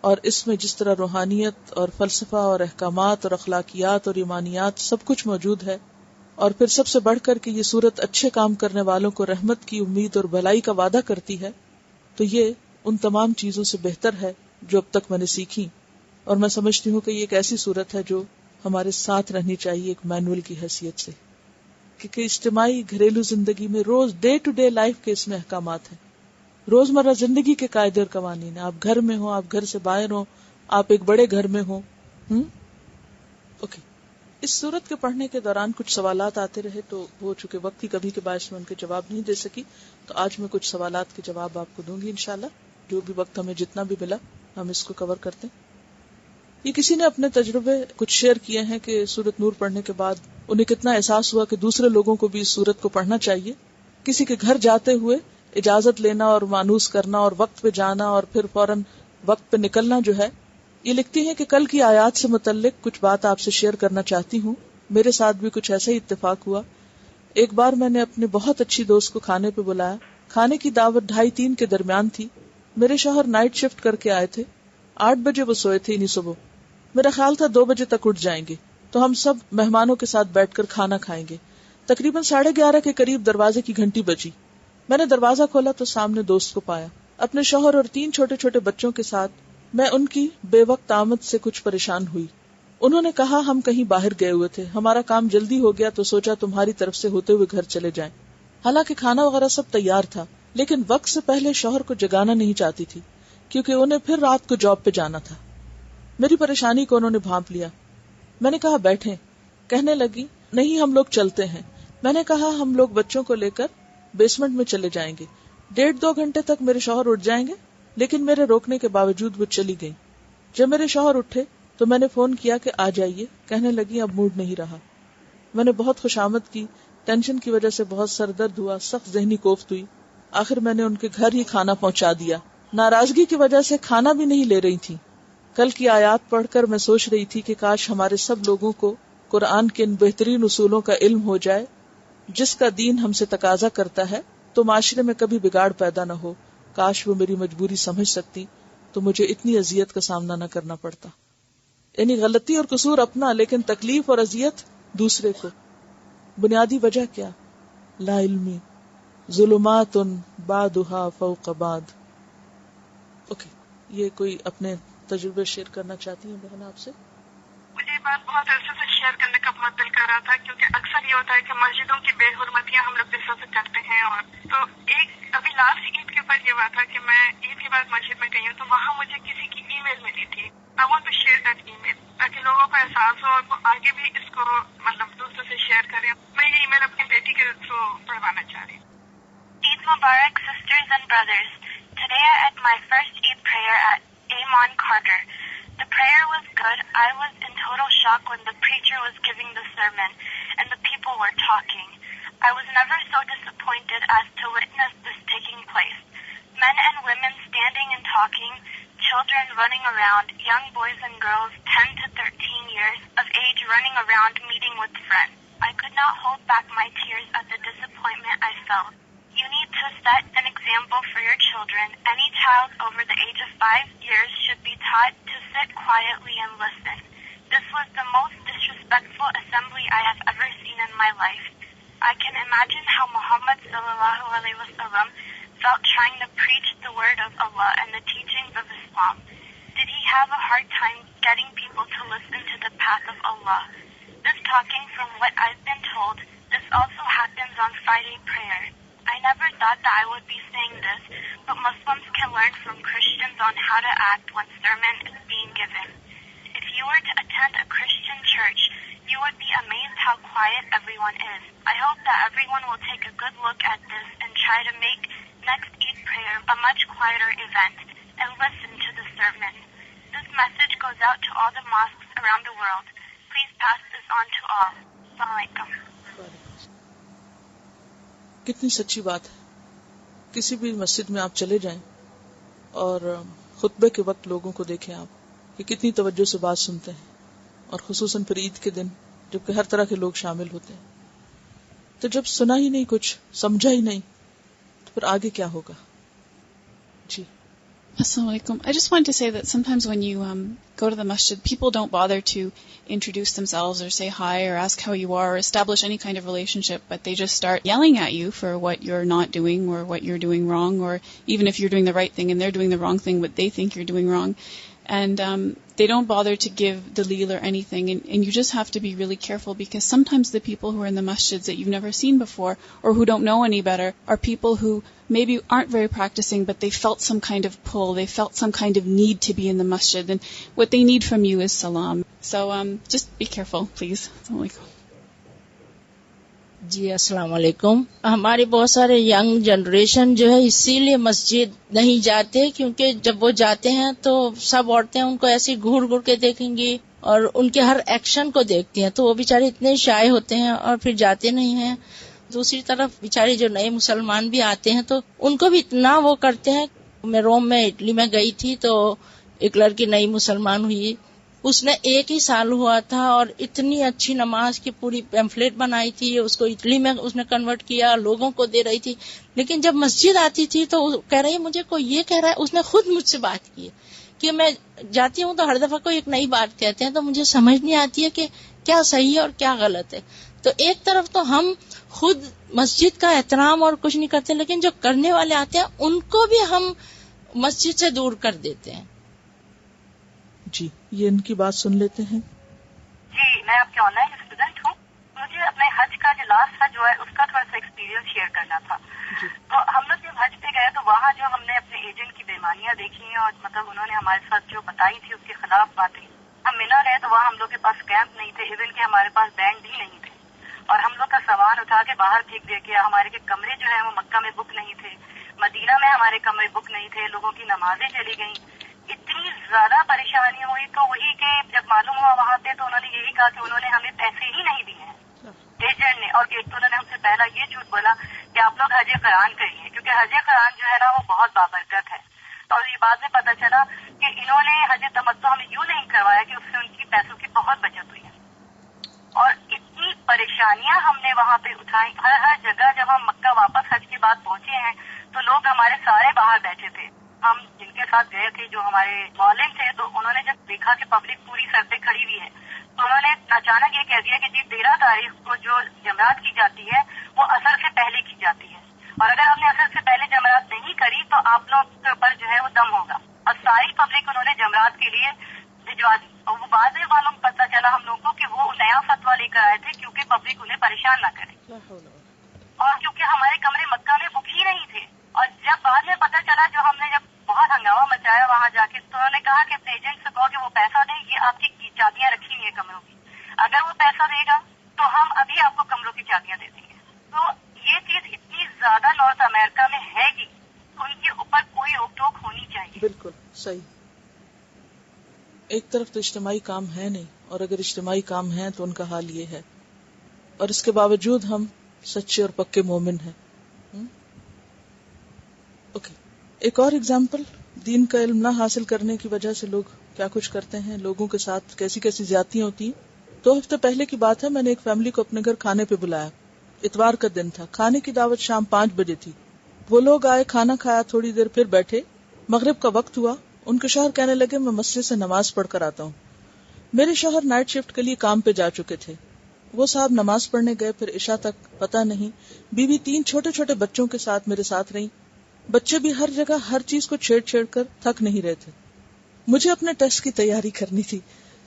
اور اس میں جس طرح روحانیت اور فلسفہ اور احکامات اور اخلاقیات اور ایمانیات سب کچھ موجود ہے, اور پھر سب سے بڑھ کر کے یہ سورت اچھے کام کرنے والوں کو رحمت کی امید اور بھلائی کا وعدہ کرتی ہے, تو یہ ان تمام چیزوں سے بہتر ہے جو اب تک میں نے سیکھی. اور میں سمجھتی ہوں کہ یہ ایک ایسی سورت ہے جو ہمارے ساتھ رہنی چاہیے ایک مینول کی حیثیت سے, کیونکہ اجتماعی گھریلو زندگی میں روز ڈے ٹو ڈے لائف کے اس میں احکامات ہیں, روزمرہ زندگی کے قاعدے اور قوانین ہیں. آپ گھر میں ہوں, آپ گھر سے باہر ہوں, آپ ایک بڑے گھر میں ہوں. اوکے. اس سورت کے پڑھنے کے دوران کچھ سوالات آتے رہے, تو وہ چونکہ وقت کی کمی کے باعث میں ان کے جواب نہیں دے سکی, تو آج میں کچھ سوالات کے جواب آپ کو دوں گی انشاءاللہ. جو بھی وقت ہمیں جتنا بھی ملا ہم اس کو کور کرتے ہیں. یہ کسی نے اپنے تجربے کچھ شیئر کیے ہیں کہ سورت نور پڑھنے کے بعد انہیں کتنا احساس ہوا کہ دوسرے لوگوں کو بھی اس سورت کو پڑھنا چاہیے. کسی کے گھر جاتے ہوئے اجازت لینا اور مانوس کرنا اور وقت پہ جانا اور پھر فوراً وقت پہ نکلنا جو ہے. یہ لکھتی ہیں کہ کل کی آیات سے متعلق کچھ بات آپ سے شیئر کرنا چاہتی ہوں. میرے ساتھ بھی کچھ ایسا ہی اتفاق ہوا. ایک بار میں نے اپنے بہت اچھی دوست کو کھانے پہ بلایا. کھانے کی دعوت 2:30-3 کے درمیان تھی. میرے شوہر نائٹ شفٹ کر کے آئے تھے. 8 بجے وہ سوئے تھے, انہیں صبح. میرا خیال تھا 2 بجے تک اٹھ جائیں گے تو ہم سب مہمانوں کے ساتھ بیٹھ کر کھانا کھائیں گے. تقریباً 11:30 کے قریب دروازے کی گھنٹی بجی. میں نے دروازہ کھولا تو سامنے دوست کو پایا, اپنے شوہر اور 3 چھوٹے چھوٹے بچوں کے ساتھ. میں ان کی بے وقت آمد سے کچھ پریشان ہوئی. انہوں نے کہا ہم کہیں باہر گئے ہوئے تھے, ہمارا کام جلدی ہو گیا تو سوچا تمہاری طرف سے ہوتے ہوئے گھر چلے جائیں. حالانکہ کھانا وغیرہ سب تیار تھا, لیکن وقت سے پہلے شوہر کو جگانا نہیں چاہتی تھی کیونکہ انہیں پھر رات کو جاب پہ جانا تھا. میری پریشانی کو انہوں نے بھانپ لیا. میں نے کہا بیٹھیں. کہنے لگی نہیں ہم لوگ چلتے ہیں. میں نے کہا ہم لوگ بچوں کو لے کر بیسمنٹ میں چلے جائیں گے, 1.5-2 گھنٹے تک میرے شوہر اٹھ جائیں گے. لیکن میرے روکنے کے باوجود وہ چلی گئی. جب میرے شوہر اٹھے تو میں نے فون کیا کہ آ جائیے. کہنے لگی اب موڈ نہیں رہا. میں نے بہت خوشامد کی, ٹینشن کی وجہ سے بہت سر درد ہوا, سخت ذہنی کوفت ہوئی. آخر میں نے ان کے گھر ہی کھانا پہنچا دیا. ناراضگی کی وجہ سے کھانا بھی نہیں لے رہی تھی. کل کی آیات پڑھ کر میں سوچ رہی تھی کہ کاش ہمارے سب لوگوں کو قرآن کے ان بہترین اصولوں کا علم ہو جائے جس کا دین ہم سے تقاضا کرتا ہے, تو معاشرے میں کبھی بگاڑ پیدا نہ ہو. کاش وہ میری مجبوری سمجھ سکتی تو مجھے اتنی اذیت کا سامنا نہ کرنا پڑتا. یعنی غلطی اور قصور اپنا, لیکن تکلیف اور اذیت دوسرے کو. بنیادی وجہ کیا؟ لا علمی, ظلمات بعضها فوق بعض. اوکے, یہ کوئی اپنے تجربے شیئر کرنا چاہتی ہیں بہن آپ سے؟ مجھے یہ بات بہت عرصے سے شیئر کرنے کا بہت دل کر رہا تھا, کیونکہ اکثر یہ ہوتا ہے کہ مسجدوں کی بے حرمتیاں ہم لوگ دفعہ سے کرتے ہیں. اور تو ایک ابھی لاسٹ عید کے اوپر یہ ہوا تھا کہ میں عید کے بعد مسجد میں گئی ہوں, تو وہاں مجھے کسی کی ای میل ملی تھی. I want to share that email تاکہ لوگوں کو احساس ہو اور وہ آگے بھی اس کو مطلب دوسروں سے شیئر کریں. میں یہ ای میل اپنی بیٹی کے تھرو پڑھوانا چاہ رہی ہوں. Eid Mubarak, sisters and brothers. Today I had my first Eid prayer at Amon Carter. The prayer was good. I was in total shock when the preacher was giving the sermon and the people were talking. I was never so disappointed as to witness this taking place. Men and women standing and talking, children running around, young boys and girls 10 to 13 years of age running around meeting with friends. I could not hold back my tears at the disappointment I felt. You need to set an example for your children. Any child over the age of 5 years should be taught to sit quietly and listen. This was the most disrespectful assembly I have ever seen in my life. I can imagine how Muhammad sallallahu alaihi wasallam felt trying to preach the word of Allah and the teachings of Islam. Did he have a hard time getting people to listen to the path of Allah? This talking, from what I've been told, this also happens on Friday prayer. I never thought that I would be saying this, but Muslims can learn from Christians on how to act when sermon is being given. If you were to attend a Christian church, you would be amazed how quiet everyone is. I hope that everyone will take a good look at this and try to make next Eid prayer a much quieter event and listen to the sermon. This message goes out to all the mosques around the world. Please pass this on to all. Assalamu alaikum. کتنی سچی بات ہے. کسی بھی مسجد میں آپ چلے جائیں اور خطبے کے وقت لوگوں کو دیکھیں آپ کہ کتنی توجہ سے بات سنتے ہیں, اور خصوصاً پھر عید کے دن جبکہ ہر طرح کے لوگ شامل ہوتے ہیں. تو جب سنا ہی نہیں, کچھ سمجھا ہی نہیں, تو پھر آگے کیا ہوگا؟ جی. Assalamu alaikum. I just wanted to say that sometimes when you go to the masjid, people don't bother to introduce themselves or say hi or ask how you are or establish any kind of relationship, but they just start yelling at you for what you're not doing or what you're doing wrong, or even if you're doing the right thing and they're doing the wrong thing, what they think you're doing wrong. And they don't bother to give dalil or anything, and you just have to be really careful, because sometimes the people who are in the masjids that you've never seen before or who don't know any better are people who maybe aren't very practicing, but they felt some kind of pull, they felt some kind of need to be in the masjid, and what they need from you is salam. So just be careful, please. Assalamu alaikum. جی السلام علیکم. ہمارے بہت سارے young generation جو ہے اسی لیے مسجد نہیں جاتے, کیونکہ جب وہ جاتے ہیں تو سب عورتیں ان کو ایسی گھور گھور کے دیکھیں گی اور ان کے ہر ایکشن کو دیکھتی ہیں, تو وہ بیچارے اتنے شائع ہوتے ہیں اور پھر جاتے نہیں ہیں. دوسری طرف بیچارے جو نئے مسلمان بھی آتے ہیں تو ان کو بھی اتنا وہ کرتے ہیں. میں روم میں اٹلی میں گئی تھی تو ایک لڑکی نئی مسلمان ہوئی, اس نے 1 ہی سال ہوا تھا اور اتنی اچھی نماز کی پوری پیمفلیٹ بنائی تھی, اس کو اٹلی میں اس نے کنورٹ کیا, لوگوں کو دے رہی تھی. لیکن جب مسجد آتی تھی تو کہہ رہی ہے مجھے کوئی یہ کہہ رہا ہے. اس نے خود مجھ سے بات کی کہ میں جاتی ہوں تو ہر دفعہ کوئی ایک نئی بات کہتے ہیں تو مجھے سمجھ نہیں آتی ہے کہ کیا صحیح ہے اور کیا غلط ہے. تو ایک طرف تو ہم خود مسجد کا احترام اور کچھ نہیں کرتے, لیکن جو کرنے والے آتے ہیں ان کو بھی ہم مسجد سے دور کر دیتے ہیں. جی یہ ان کی بات سن لیتے ہیں. جی میں آپ کے آن لائن اسٹوڈنٹ ہوں. مجھے اپنے حج کا جو لاسٹ حج ہوا ہے اس کا تھوڑا سا ایکسپیرینس شیئر کرنا تھا. تو ہم لوگ جب حج پہ گئے تو وہاں جو ہم نے اپنے ایجنٹ کی بےمانیاں دیکھی ہیں اور مطلب انہوں نے ہمارے ساتھ جو بتائی تھی اس کے خلاف باتیں. ہم منا گئے تو وہاں ہم لوگ کے پاس کیمپ نہیں تھے, ایون کہ ہمارے پاس بینڈ بھی نہیں تھے, اور ہم لوگ کا سامان اٹھا کے باہر پھینک دے کے ہمارے کے کمرے جو ہیں وہ مکہ میں بک نہیں تھے, مدینہ میں ہمارے کمرے بک نہیں تھے, لوگوں کی نمازیں چلی گئیں. اتنی زیادہ پریشانی ہوئی. تو وہی کہ جب معلوم ہوا وہاں پہ تو انہوں نے یہی کہا کہ انہوں نے ہمیں پیسے ہی نہیں دیے ہیں ایجنٹ نے, اور ایک تو انہوں نے ہم سے پہلا یہ جھوٹ بولا کہ آپ لوگ حج قرآن کریے, کیونکہ حج قرآن جو ہے نا وہ بہت بابرکت ہے. اور یہ بعد میں پتہ چلا کہ انہوں نے حج تمتع ہمیں یوں نہیں کروایا کہ اس سے ان کی پیسوں کی بہت بچت ہوئی ہے. اور اتنی پریشانیاں ہم نے وہاں پہ اٹھائی. ہر جگہ جب ہم مکہ واپس حج کے بعد پہنچے ہیں تو لوگ ہمارے سارے باہر بیٹھے تھے. ہم جن کے ساتھ گئے تھے جو ہمارے معلم تھے, تو انہوں نے جب دیکھا کہ پبلک پوری سر پہ کھڑی ہوئی ہے تو انہوں نے اچانک یہ کہہ دیا کہ جی 13 تاریخ کو جو جمرات کی جاتی ہے وہ اثر سے پہلے کی جاتی ہے, اور اگر ہم نے اثر سے پہلے جمرات نہیں کری تو آپ لوگ کے اوپر جو ہے وہ دم ہوگا. اور ساری پبلک انہوں نے جمرات کے لیے بھجوا دی. اور وہ بعد میں معلوم پتہ چلا ہم لوگوں کو کہ وہ نیا فتویٰ لے کر آئے تھے کیونکہ پبلک انہیں پریشان نہ کرے, اور کیونکہ ہمارے کمرے مکہ میں بک ہی نہیں تھے. اور جب بعد میں پتہ چلا, جو ہم نے جب بہت ہنگامہ مچایا وہاں جا کے, تو انہوں نے کہا کہ اپنے ایجنٹ سے کہو کہ وہ پیسہ دے, یہ آپ کی چابیاں رکھی ہوئی ہیں کمروں کی, اگر وہ پیسہ دے گا تو ہم ابھی آپ کو کمروں کی چابیاں دے دیں گے. تو یہ چیز اتنی زیادہ نارتھ امریکہ میں ہے گی, ان کے اوپر کوئی روک ٹوک ہونی چاہیے. بالکل صحیح. ایک طرف تو اجتماعی کام ہے نہیں, اور اگر اجتماعی کام ہے تو ان کا حال یہ ہے, اور اس کے باوجود ہم سچے اور پکے مومن ہیں. اوکے, ایک اور اگزامپل. دین کا علم نہ حاصل کرنے کی وجہ سے لوگ کیا کچھ کرتے ہیں, لوگوں کے ساتھ کیسی کیسی زیادتیاں ہوتی ہیں. 2 ہفتے پہلے کی بات ہے, میں نے ایک فیملی کو اپنے گھر کھانے پہ بلایا. اتوار کا دن تھا, کھانے کی دعوت شام 5 بجے تھی. وہ لوگ آئے, کھانا کھایا, تھوڑی دیر پھر بیٹھے, مغرب کا وقت ہوا. ان کے شوہر کہنے لگے میں مسجد سے نماز پڑھ کر آتا ہوں. میرے شوہر نائٹ شفٹ کے لیے کام پہ جا چکے تھے. وہ صاحب نماز پڑھنے گئے، پھر عشاء تک پتہ نہیں. بیوی 3 چھوٹے چھوٹے بچوں کے ساتھ میرے ساتھ رہی. بچے بھی ہر جگہ ہر چیز کو چھیڑ چھیڑ کر تھک نہیں رہے تھے. مجھے اپنے ٹیسٹ کی تیاری کرنی تھی.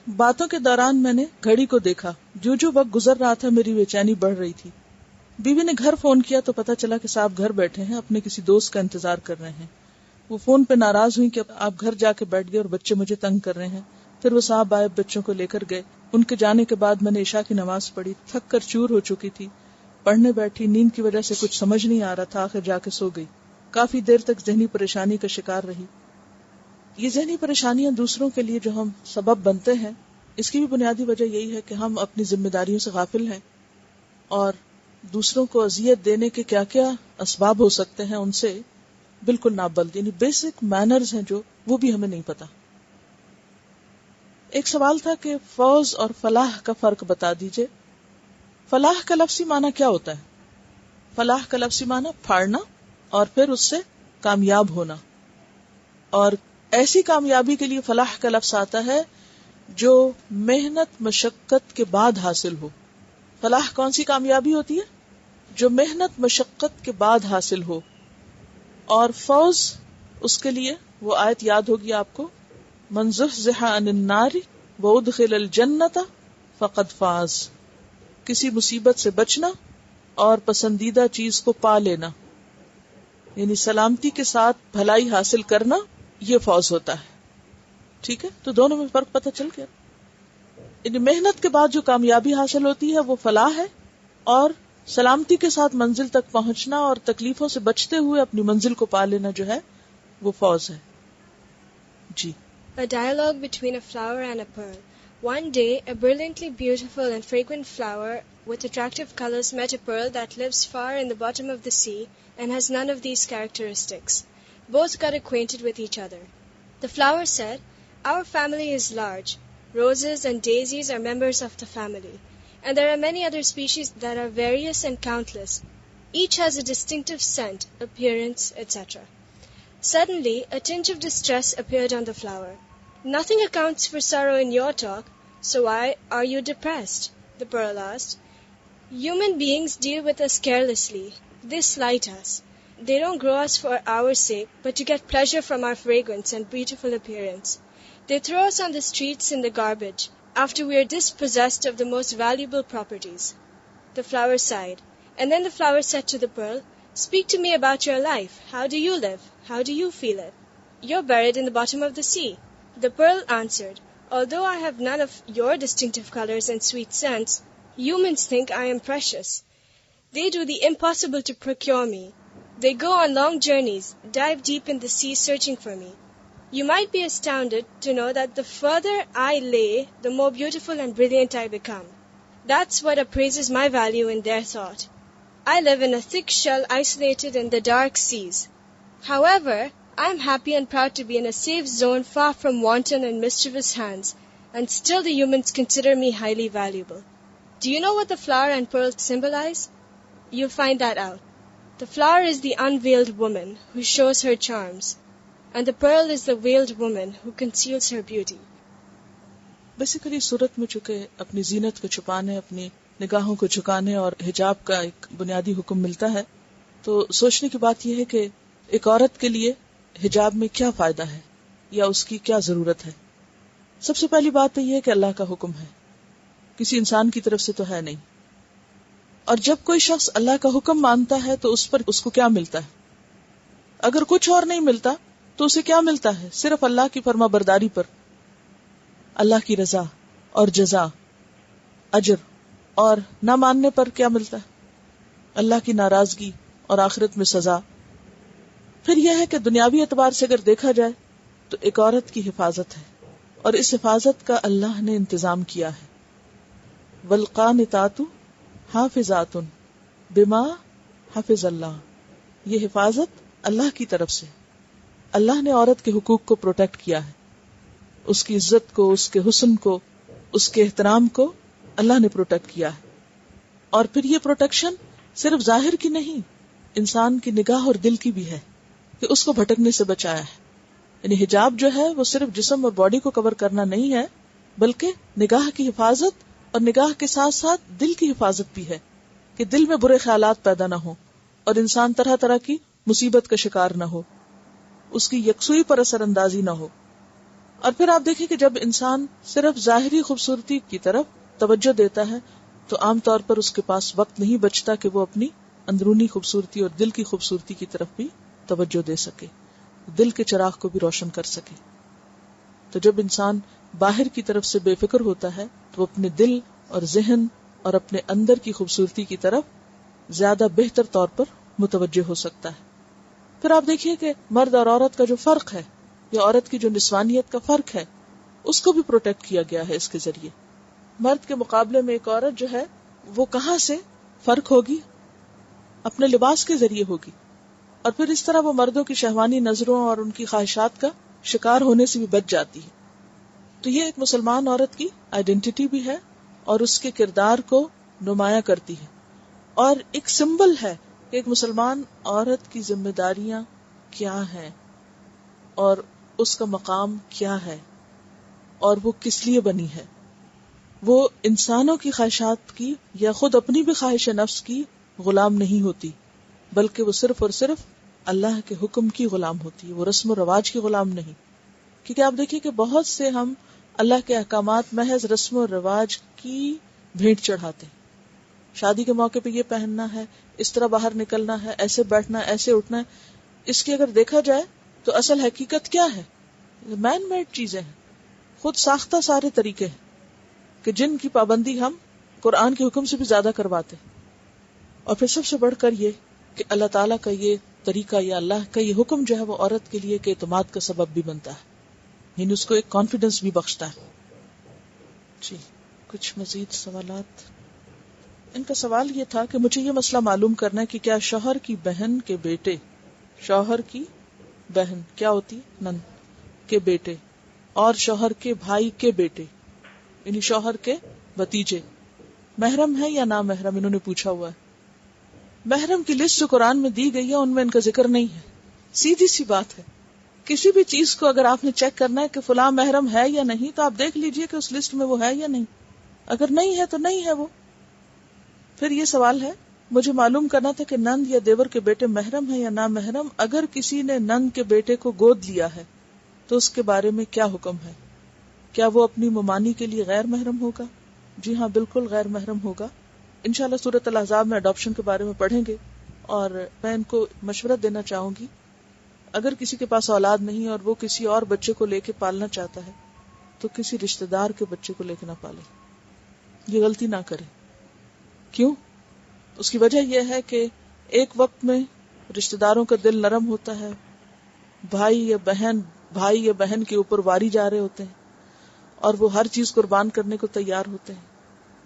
باتوں کے دوران میں نے گھڑی کو دیکھا. جو وقت گزر رہا تھا میری بے چینی بڑھ رہی تھی. بیوی نے گھر فون کیا تو پتا چلا کہ صاحب گھر بیٹھے ہیں، اپنے کسی دوست کا انتظار کر رہے ہیں. وہ فون پہ ناراض ہوئی کہ آپ گھر جا کے بیٹھ گئے اور بچے مجھے تنگ کر رہے ہیں. پھر وہ صاحب آئے، بچوں کو لے کر گئے. ان کے جانے کے بعد میں نے عشاء کی نماز پڑھی. تھک کر چور ہو چکی تھی. پڑھنے بیٹھی، نیند کی وجہ سے کچھ سمجھ نہیں آ رہا تھا. آخر جا کے سو گئی. کافی دیر تک ذہنی پریشانی کا شکار رہی. یہ ذہنی پریشانیاں دوسروں کے لیے جو ہم سبب بنتے ہیں، اس کی بھی بنیادی وجہ یہی ہے کہ ہم اپنی ذمہ داریوں سے غافل ہیں، اور دوسروں کو اذیت دینے کے کیا کیا اسباب ہو سکتے ہیں ان سے بالکل نابلد. یعنی بیسک مینرز ہیں جو، وہ بھی ہمیں نہیں پتا. ایک سوال تھا کہ فوز اور فلاح کا فرق بتا دیجئے. فلاح کا لفظی معنی کیا ہوتا ہے؟ فلاح کا لفظی معنی پھاڑنا اور پھر اس سے کامیاب ہونا. اور ایسی کامیابی کے لیے فلاح کا لفظ آتا ہے جو محنت مشقت کے بعد حاصل ہو. فلاح کون سی کامیابی ہوتی ہے؟ جو محنت مشقت کے بعد حاصل ہو. اور فوز اس کے لیے وہ آیت یاد ہوگی آپ کو، من زحزح عن النار وادخل الجنۃ فقد فاز. کسی مصیبت سے بچنا اور پسندیدہ چیز کو پا لینا، یعنی سلامتی کے ساتھ بھلائی حاصل کرنا، یہ فوز ہوتا ہے. ٹھیک ہے، تو دونوں میں فرق پتہ چل گیا. یعنی محنت کے بعد جو کامیابی حاصل ہوتی ہے وہ فلاح ہے، اور سلامتی کے ساتھ منزل تک پہنچنا اور تکلیفوں سے بچتے ہوئے اپنی منزل کو پا لینا جو ہے وہ فوز ہے. جی. A dialogue between a flower and a pearl. One day, a brilliantly beautiful and fragrant flower with attractive colors met a pearl that lives far in the bottom of the sea and has none of these characteristics. Both got acquainted with each other. The flower said, "Our family is large. Roses and daisies are members of the family, and there are many other species that are various and countless. Each has a distinctive scent, appearance, etc." Suddenly, a tinge of distress appeared on the flower. "Nothing accounts for sorrow in your talk, so why are you depressed?" the pearl asked. "Human beings deal with us carelessly. They slight us. They don't grow us for our sake, but to get pleasure from our fragrance and beautiful appearance. They throw us on the streets in the garbage, after we are dispossessed of the most valuable properties." The flower sighed, and then the flower said to the pearl, "Speak to me about your life. How do you live? How do you feel it?" "You're buried in the bottom of the sea." The pearl answered, "Although I have none of your distinctive colors and sweet scents, humans think I am precious. They do the impossible to procure me. They go on long journeys, dive deep in the sea searching for me. You might be astounded to know that the further I lay, the more beautiful and brilliant I become. That's what appraises my value in their thought. I live in a thick shell isolated in the dark seas. However, I am happy and proud to be in a safe zone far from wanton and mischievous hands, and still the humans consider me highly valuable." Do you know what the flower and pearl symbolize? You'll find that out. The flower is the unveiled woman who shows her charms, and the pearl is the veiled woman who conceals her beauty. Basically صورت میں چونکہ اپنی زینت کو چھپانے، اپنی نگاہوں کو جھکانے اور حجاب کا ایک بنیادی حکم ملتا ہے، تو سوچنے کی بات یہ ہے کہ ایک عورت کے لیے حجاب میں کیا فائدہ ہے یا اس کی کیا ضرورت ہے. سب سے پہلی بات تو یہ ہے کہ اللہ کا حکم ہے، کسی انسان کی طرف سے تو ہے نہیں. اور جب کوئی شخص اللہ کا حکم مانتا ہے تو اس پر اس کو کیا ملتا ہے؟ اگر کچھ اور نہیں ملتا تو اسے کیا ملتا ہے؟ صرف اللہ کی فرما برداری پر اللہ کی رضا اور جزا، اجر. اور نہ ماننے پر کیا ملتا ہے؟ اللہ کی ناراضگی اور آخرت میں سزا. پھر یہ ہے کہ دنیاوی اعتبار سے اگر دیکھا جائے تو ایک عورت کی حفاظت ہے، اور اس حفاظت کا اللہ نے انتظام کیا ہے. والقانتات حافظات بما حفظ اللہ. یہ حفاظت اللہ کی طرف سے، اللہ نے عورت کے حقوق کو پروٹیکٹ کیا ہے، اس کی عزت کو، اس کے حسن کو، اس کے احترام کو اللہ نے پروٹیکٹ کیا ہے. اور پھر یہ پروٹیکشن صرف ظاہر کی نہیں، انسان کی نگاہ اور دل کی بھی ہے کہ اس کو بھٹکنے سے بچایا ہے. یعنی حجاب جو ہے وہ صرف جسم اور باڈی کو کور کرنا نہیں ہے، بلکہ نگاہ کی حفاظت اور نگاہ کے ساتھ ساتھ دل کی حفاظت بھی ہے کہ دل میں برے خیالات پیدا نہ ہو اور انسان طرح طرح کی مصیبت کا شکار نہ ہو، اس کی یکسوئی پر اثر اندازی نہ ہو. اور پھر آپ دیکھیں کہ جب انسان صرف ظاہری خوبصورتی کی طرف توجہ دیتا ہے تو عام طور پر اس کے پاس وقت نہیں بچتا کہ وہ اپنی اندرونی خوبصورتی اور دل کی خوبصورتی کی طرف بھی توجہ دے سکے، دل کے چراغ کو بھی روشن کر سکے. تو جب انسان باہر کی طرف سے بے فکر ہوتا ہے تو وہ اپنے دل اور ذہن اور اپنے اندر کی خوبصورتی کی طرف زیادہ بہتر طور پر متوجہ ہو سکتا ہے. پھر آپ دیکھیے کہ مرد اور عورت کا جو فرق ہے یا عورت کی جو نسوانیت کا فرق ہے اس کو بھی پروٹیکٹ کیا گیا ہے اس کے ذریعے. مرد کے مقابلے میں ایک عورت جو ہے وہ کہاں سے فرق ہوگی؟ اپنے لباس کے ذریعے ہوگی، اور پھر اس طرح وہ مردوں کی شہوانی نظروں اور ان کی خواہشات کا شکار ہونے سے بھی بچ جاتی ہے. تو یہ ایک مسلمان عورت کی آئیڈینٹی بھی ہے اور اس کے کردار کو نمایاں کرتی ہے، اور ایک سمبل ہے کہ ایک مسلمان عورت کی ذمہ داریاں کیا ہیں اور اس کا مقام کیا ہے اور وہ کس لیے بنی ہے. وہ انسانوں کی خواہشات کی یا خود اپنی بھی خواہش نفس کی غلام نہیں ہوتی، بلکہ وہ صرف اور صرف اللہ کے حکم کی غلام ہوتی ہے، وہ رسم و رواج کی غلام نہیں. کیونکہ آپ دیکھیے کہ بہت سے ہم اللہ کے احکامات محض رسم و رواج کی بھیٹ چڑھاتے ہیں. شادی کے موقع پہ یہ پہننا ہے، اس طرح باہر نکلنا ہے، ایسے بیٹھنا ہے، ایسے اٹھنا ہے. اس کی اگر دیکھا جائے تو اصل حقیقت کیا ہے؟ مین میڈ چیزیں ہیں، خود ساختہ سارے طریقے ہیں کہ جن کی پابندی ہم قرآن کے حکم سے بھی زیادہ کرواتے ہیں. اور پھر سب سے بڑھ کر یہ کہ اللہ تعالیٰ کا یہ طریقہ یا اللہ کا یہ حکم جو ہے وہ عورت کے لیے ایک اعتماد کا سبب بھی بنتا ہے، یعنی اس کو ایک کانفیڈنس بھی بخشتا ہے. جی کچھ مزید سوالات؟ ان کا سوال یہ تھا کہ مجھے یہ مسئلہ معلوم کرنا ہے کہ کیا شوہر کی بہن کے بیٹے، شوہر کی بہن کیا ہوتی نند کے بیٹے، اور شوہر کے بھائی کے بیٹے یعنی شوہر کے بھتیجے محرم ہے یا نامحرم؟ انہوں نے پوچھا ہوا ہے. محرم کی لسٹ جو قرآن میں دی گئی ہے ان میں ان کا ذکر نہیں ہے. سیدھی سی بات ہے، کسی بھی چیز کو اگر آپ نے چیک کرنا ہے کہ فلاں محرم ہے یا نہیں تو آپ دیکھ لیجئے کہ اس لسٹ میں وہ ہے یا نہیں. اگر نہیں ہے تو نہیں ہے وہ. پھر یہ سوال ہے مجھے معلوم کرنا تھا کہ نند یا دیور کے بیٹے محرم ہیں یا نامحرم. اگر کسی نے نند کے بیٹے کو گود لیا ہے تو اس کے بارے میں کیا حکم ہے؟ کیا وہ اپنی ممانی کے لیے غیر محرم ہوگا؟ جی ہاں بالکل غیر محرم ہوگا. انشاءاللہ سورۃ الاحزاب میں اڈاپشن کے بارے میں پڑھیں گے، اور میں ان کو مشورہ دینا چاہوں گی اگر کسی کے پاس اولاد نہیں اور وہ کسی اور بچے کو لے کے پالنا چاہتا ہے تو کسی رشتہ دار کے بچے کو لے کے نہ پالے، یہ غلطی نہ کرے. کیوں؟ اس کی وجہ یہ ہے کہ ایک وقت میں رشتہ داروں کا دل نرم ہوتا ہے، بھائی یا بہن کے اوپر واری جا رہے ہوتے ہیں اور وہ ہر چیز قربان کرنے کو تیار ہوتے ہیں.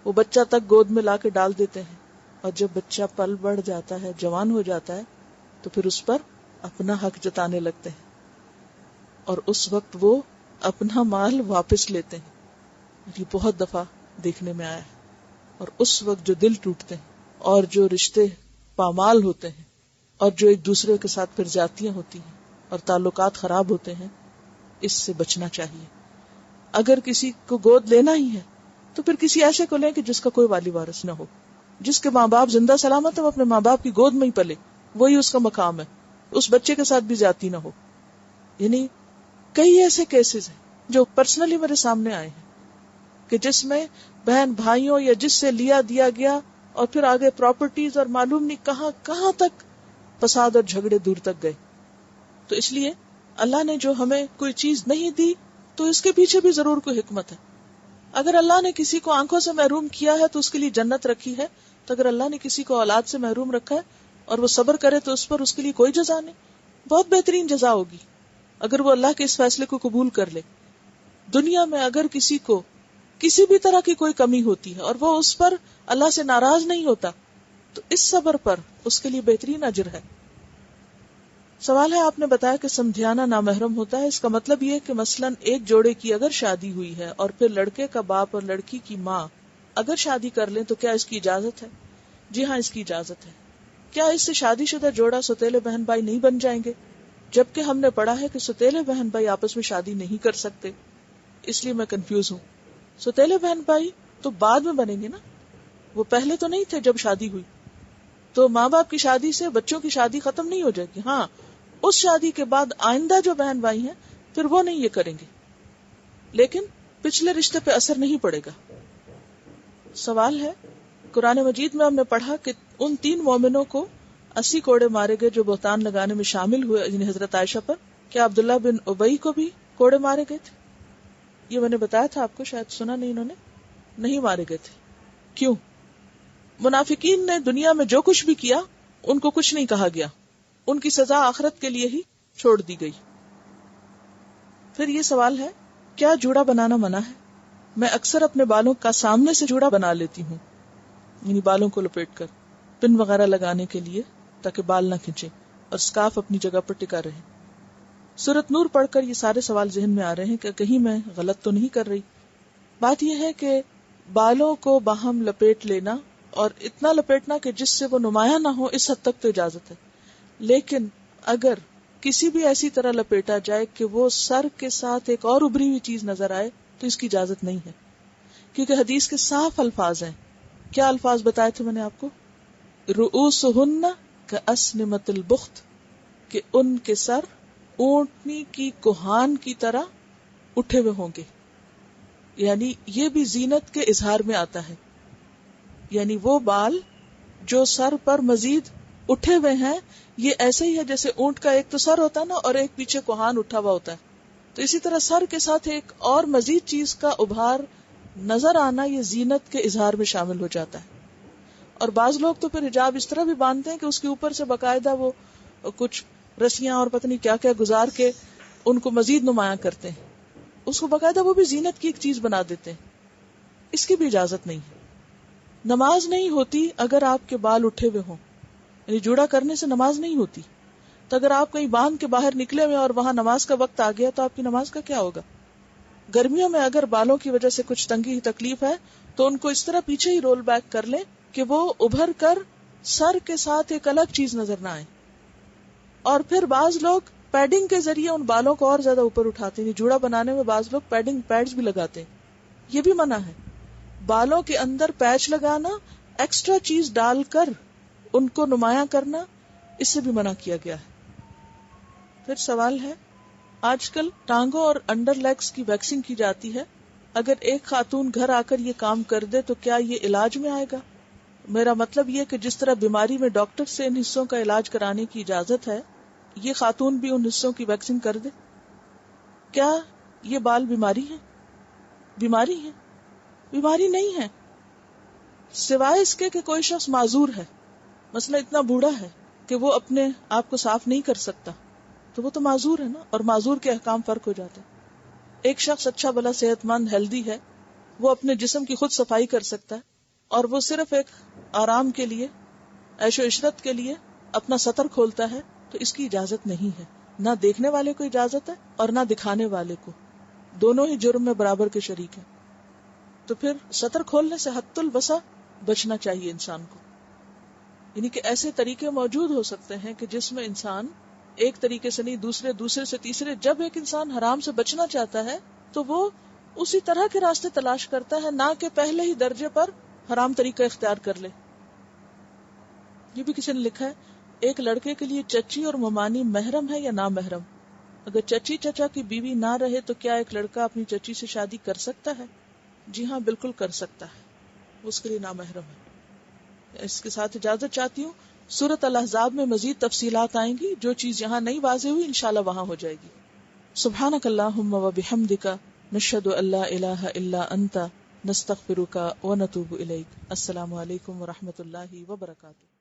وہ بچہ تک گود میں لا کے ڈال دیتے ہیں، اور جب بچہ پل بڑھ جاتا ہے، جوان ہو جاتا ہے، تو پھر اس پر اپنا حق جتانے لگتے ہیں اور اس وقت وہ اپنا مال واپس لیتے ہیں. یہ بہت دفعہ دیکھنے میں آیا ہے. اور اس وقت جو دل ٹوٹتے ہیں اور جو رشتے پامال ہوتے ہیں اور جو ایک دوسرے کے ساتھ پھر زیادتیاں ہوتی ہیں اور تعلقات خراب ہوتے ہیں، اس سے بچنا چاہیے. اگر کسی کو گود لینا ہی ہے تو پھر کسی ایسے کو لیں کہ جس کا کوئی والی وارث نہ ہو، جس کے ماں باپ زندہ سلامت ہے، وہ اپنے ماں باپ کی گود میں ہی پلے، وہی اس کا مقام ہے. اس بچے کے ساتھ بھی زیادتی نہ ہو. یعنی کئی ایسے کیسز ہیں جو پرسنلی میرے سامنے آئے ہیں کہ جس میں بہن بھائیوں یا جس سے لیا دیا گیا اور پھر آگے پراپرٹیز اور معلوم نہیں کہاں کہاں تک فساد اور جھگڑے دور تک گئے. تو اس لیے اللہ نے جو ہمیں کوئی چیز نہیں دی تو اس کے پیچھے بھی ضرور کوئی حکمت ہے. اگر اللہ نے کسی کو آنکھوں سے محروم کیا ہے تو اس کے لیے جنت رکھی ہے، تو اگر اللہ نے کسی کو اولاد سے محروم رکھا ہے اور وہ صبر کرے تو اس پر اس کے لیے کوئی جزا نہیں، بہت بہترین جزا ہوگی اگر وہ اللہ کے اس فیصلے کو قبول کر لے. دنیا میں اگر کسی کو کسی بھی طرح کی کوئی کمی ہوتی ہے اور وہ اس پر اللہ سے ناراض نہیں ہوتا تو اس صبر پر اس کے لیے بہترین اجر ہے. سوال ہے آپ نے بتایا کہ سمدھیانہ نامحرم ہوتا ہے، اس کا مطلب یہ کہ مثلاً ایک جوڑے کی اگر شادی ہوئی ہے اور پھر لڑکے کا باپ اور لڑکی کی ماں اگر شادی کر لیں تو کیا اس کی اجازت ہے؟ جی ہاں اس کی اجازت ہے. کیا اس سے شادی شدہ جوڑا سوتیلے بہن بھائی نہیں بن جائیں گے؟ جبکہ ہم نے پڑھا ہے کہ سوتیلے بہن بھائی آپس میں شادی نہیں کر سکتے. اس لیے میں کنفیوز ہوں. سوتیلے بہن بھائی تو بعد میں بنیں گے نا, وہ پہلے تو نہیں تھے جب شادی ہوئی. تو ماں باپ کی شادی سے بچوں کی شادی ختم نہیں ہو جائے گی. ہاں, اس شادی کے بعد آئندہ جو بہن بھائی ہیں پھر وہ نہیں یہ کریں گے, لیکن پچھلے رشتے پہ اثر نہیں پڑے گا. سوال ہے, قرآن مجید میں ہم نے پڑھا کہ ان 3 مومنوں کو 80 کوڑے مارے گئے جو بہتان لگانے میں شامل ہوئے, یعنی حضرت عائشہ پر. کیا عبداللہ بن ابی کو بھی کوڑے مارے گئے تھے؟ یہ میں نے بتایا تھا آپ کو, شاید سنا نہیں, انہوں نے نہیں مارے گئے تھے. کیوں؟ منافقین نے دنیا میں جو کچھ بھی کیا ان کو کچھ نہیں کہا گیا, ان کی سزا آخرت کے لیے ہی چھوڑ دی گئی. پھر یہ سوال ہے, کیا جوڑا بنانا منع ہے؟ میں اکثر اپنے بالوں کا سامنے سے جوڑا بنا لیتی ہوں, یعنی بالوں کو لپیٹ کر پن وغیرہ لگانے کے لیے تاکہ بال نہ کھنچے اور سکارف اپنی جگہ پر ٹکا رہے. سورۃ نور پڑھ کر یہ سارے سوال ذہن میں آ رہے ہیں کہ کہیں میں غلط تو نہیں کر رہی. بات یہ ہے کہ بالوں کو باہم لپیٹ لینا اور اتنا لپیٹنا کہ جس سے وہ نمایاں نہ ہو, اس حد تک تو اجازت ہے. لیکن اگر کسی بھی ایسی طرح لپیٹا جائے کہ وہ سر کے ساتھ ایک اور ابری ہوئی چیز نظر آئے تو اس کی اجازت نہیں ہے, کیونکہ حدیث کے صاف الفاظ ہیں. کیا الفاظ بتائے تھے میں نے آپ کو؟ رؤوسہن کأسنمۃ البخت, کہ ان کے سر اونٹنی کی کوہان کی طرح اٹھے ہوئے ہوں گے. یعنی یہ بھی زینت کے اظہار میں آتا ہے, یعنی وہ بال جو سر پر مزید اٹھے ہوئے ہیں یہ ایسے ہی ہے جیسے اونٹ کا ایک تو سر ہوتا ہے نا اور ایک پیچھے کوہان اٹھا ہوا ہوتا ہے, تو اسی طرح سر کے ساتھ ایک اور مزید چیز کا ابھار نظر آنا یہ زینت کے اظہار میں شامل ہو جاتا ہے. اور بعض لوگ تو پھر حجاب اس طرح بھی باندھتے ہیں کہ اس کے اوپر سے باقاعدہ وہ کچھ رسیاں اور پتہ نہیں کیا کیا گزار کے ان کو مزید نمایاں کرتے ہیں, اس کو باقاعدہ وہ بھی زینت کی ایک چیز بنا دیتے ہیں. اس کی بھی اجازت نہیں ہے. نماز نہیں ہوتی اگر آپ کے بال اٹھے ہوئے ہوں, یعنی جوڑا کرنے سے نماز نہیں ہوتی. تو اگر آپ کہیں باندھ کے باہر نکلے ہوئے اور وہاں نماز کا وقت آ گیا تو آپ کی نماز کا کیا ہوگا؟ گرمیوں میں اگر بالوں کی وجہ سے کچھ تنگی تکلیف ہے تو ان کو اس طرح پیچھے ہی رول بیک کر لیں کہ وہ ابھر کر سر کے ساتھ ایک الگ چیز نظر نہ آئے. اور پھر بعض لوگ پیڈنگ کے ذریعے ان بالوں کو اور زیادہ اوپر اٹھاتے ہیں. جوڑا بنانے میں بعض لوگ پیڈنگ پیڈز بھی لگاتے ہیں, یہ بھی منع ہے. بالوں کے اندر پیچ لگانا, ایکسٹرا چیز ڈال کر ان کو نمایاں کرنا, اس سے بھی منع کیا گیا ہے. پھر سوال ہے, آج کل ٹانگوں اور انڈر لیگز کی ویکسنگ کی جاتی ہے, اگر ایک خاتون گھر آ کر یہ کام کر دے تو کیا یہ علاج میں آئے گا؟ میرا مطلب یہ کہ جس طرح بیماری میں ڈاکٹر سے ان حصوں کا علاج کرانے کی اجازت ہے, یہ خاتون بھی ان حصوں کی ویکسنگ کر دے. کیا یہ بال بیماری ہیں؟ بیماری ہیں؟ بیماری نہیں ہے, سوائے اس کے کہ کوئی شخص معذور ہے, مثلا اتنا بوڑھا ہے کہ وہ اپنے آپ کو صاف نہیں کر سکتا, تو وہ تو معذور ہے نا, اور معذور کے احکام فرق ہو جاتے ہیں. ایک شخص اچھا بھلا صحت مند ہیلدی ہے, وہ اپنے جسم کی خود صفائی کر سکتا ہے, اور وہ صرف ایک آرام کے لیے, عیش و عشرت کے لیے اپنا سطر کھولتا ہے, تو اس کی اجازت نہیں ہے. نہ دیکھنے والے کو اجازت ہے اور نہ دکھانے والے کو, دونوں ہی جرم میں برابر کے شریک ہیں. تو پھر سطر کھولنے سے حد الوسع بچنا چاہیے انسان کو. یعنی کہ ایسے طریقے موجود ہو سکتے ہیں کہ جس میں انسان ایک طریقے سے نہیں دوسرے سے تیسرے, جب ایک انسان حرام سے بچنا چاہتا ہے تو وہ اسی طرح کے راستے تلاش کرتا ہے, نہ کہ پہلے ہی درجے پر حرام طریقہ اختیار کر لے. یہ بھی کسی نے لکھا ہے, ایک لڑکے کے لیے چچی اور ممانی محرم ہے یا نا محرم؟ اگر چچی چچا کی بیوی نہ رہے تو کیا ایک لڑکا اپنی چچی سے شادی کر سکتا ہے؟ جی ہاں, بالکل کر سکتا ہے, اس کے لیے نا محرم ہے. اس کے ساتھ اجازت چاہتی ہوں, سورۃ الاحزاب میں مزید تفصیلات آئیں گی, جو چیز یہاں نہیں واضح ہوئی انشاءاللہ وہاں ہو جائے گی. سبحانک اللہم و بحمدک, نشہد ان لا الہ الا انت, نستغفرک و نتوب الیک. السلام علیکم و رحمۃ اللہ وبرکاتہ.